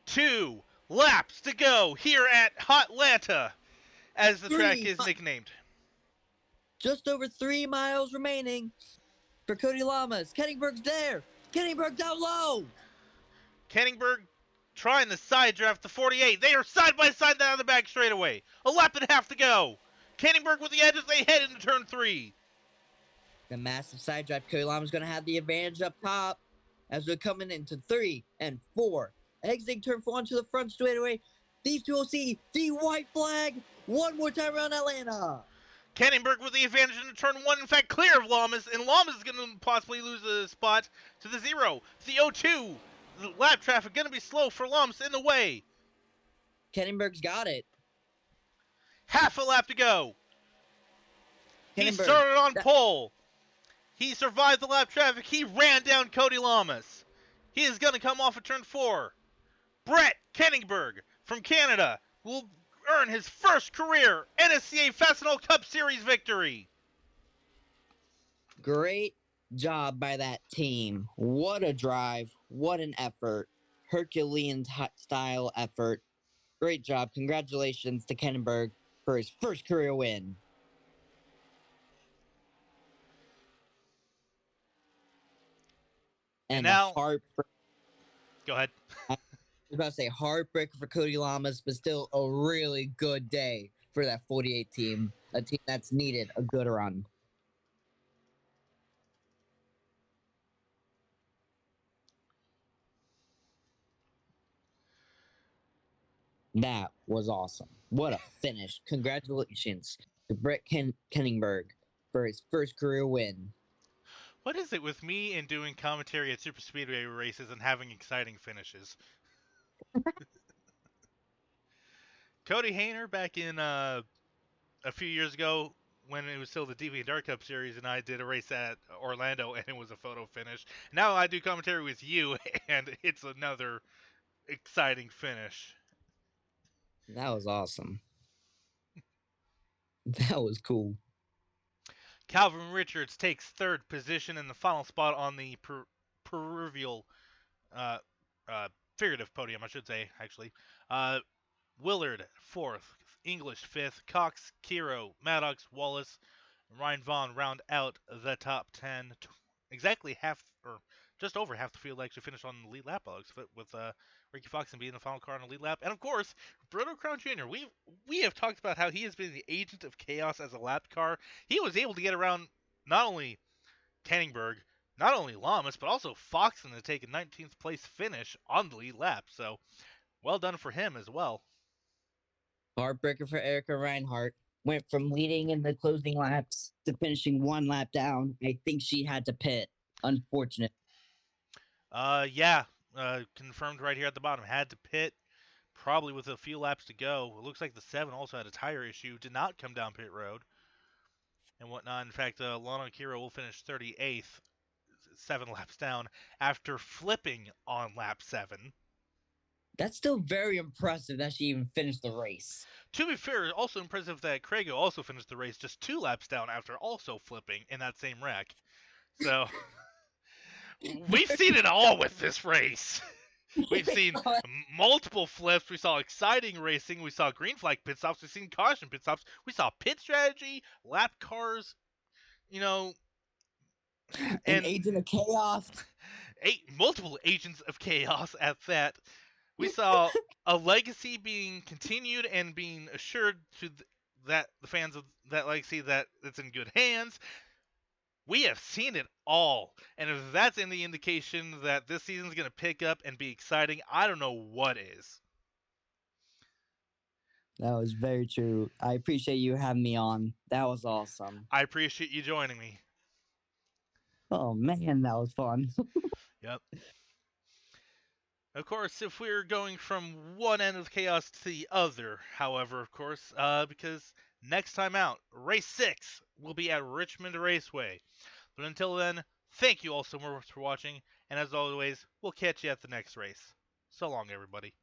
2 laps to go here at Hotlanta, as the track is nicknamed. Just over 3 miles remaining for Cody Lamas. Kennenberg's there. Kennenberg down low. Kennenberg trying to side draft the 48. They are side by side down the back straightaway. A lap and a half to go. Kennenberg with the edge as they head into turn 3. The massive side drive. Cody Lamas going to have the advantage up top as we're coming into 3 and 4. Exiting turn 4 onto the front straightaway. These two will see the white flag one more time around Atlanta. Kennenberg with the advantage into turn 1. In fact, clear of Lamas, and Lamas is going to possibly lose a spot to the 0. The 02. The lap traffic going to be slow for Lamas in the way. Kennenberg's got it. Half a lap to go. He started on pole. He survived the lap traffic. He ran down Cody Lamas. He is going to come off of turn 4. Brett Kennenberg from Canada will earn his first career NSCA Cup Series victory. Great job by that team. What a drive. What an effort. Herculean style effort. Great job. Congratulations to Kennenberg for his first career win. And now, go ahead. I was about to say heartbreaker for Cody Lamas, but still a really good day for that 48 team. A team that's needed a good run. That was awesome. What a finish. Congratulations to Brett Kennenberg for his first career win. What is it with me and doing commentary at Super Speedway races and having exciting finishes? Cody Hayner back in a few years ago when it was still the DV Cup Series, and I did a race at Orlando, and it was a photo finish. Now I do commentary with you, and it's another exciting finish. That was awesome. That was cool. Calvin Richards takes 3rd position in the final spot on the proverbial figurative podium, I should say, actually. Willard, 4th. English, 5th. Cox, Kiro, Maddox, Wallace, and Ryan Vaughn round out the top 10. Exactly half, or just over half the field actually finished on the lead lap, Alex, with Ricky Foxen being the final car on the lead lap. And of course, Roberto Crown Jr., we have talked about how he has been the agent of chaos as a lap car. He was able to get around not only Kennenberg, not only Lamas, but also Foxen to take a 19th place finish on the lead lap. So, well done for him as well. Heartbreaker for Erica Reinhardt. Went from leading in the closing laps to finishing 1 lap down. I think she had to pit. Unfortunate. Yeah, confirmed right here at the bottom. Had to pit, probably with a few laps to go. It looks like the 7 also had a tire issue, did not come down pit road and whatnot. In fact, Lano Kiro will finish 38th, 7 laps down, after flipping on lap 7. That's still very impressive that she even finished the race. To be fair, also impressive that Craigo also finished the race just 2 laps down after also flipping in that same wreck. So, we've seen it all with this race. We've seen multiple flips. We saw exciting racing. We saw green flag pit stops. We've seen caution pit stops. We saw pit strategy, lap cars, An and agent of chaos. multiple agents of chaos at that. We saw a legacy being continued and being assured to that the fans of that legacy that it's in good hands. We have seen it all. And if that's any indication that this season's going to pick up and be exciting, I don't know what is. That was very true. I appreciate you having me on. That was awesome. I appreciate you joining me. Oh, man, that was fun. Yep. Of course, if we're going from one end of chaos to the other, however, of course, because next time out, race 6 will be at Richmond Raceway. But until then, thank you all so much for watching, and as always, we'll catch you at the next race. So long, everybody.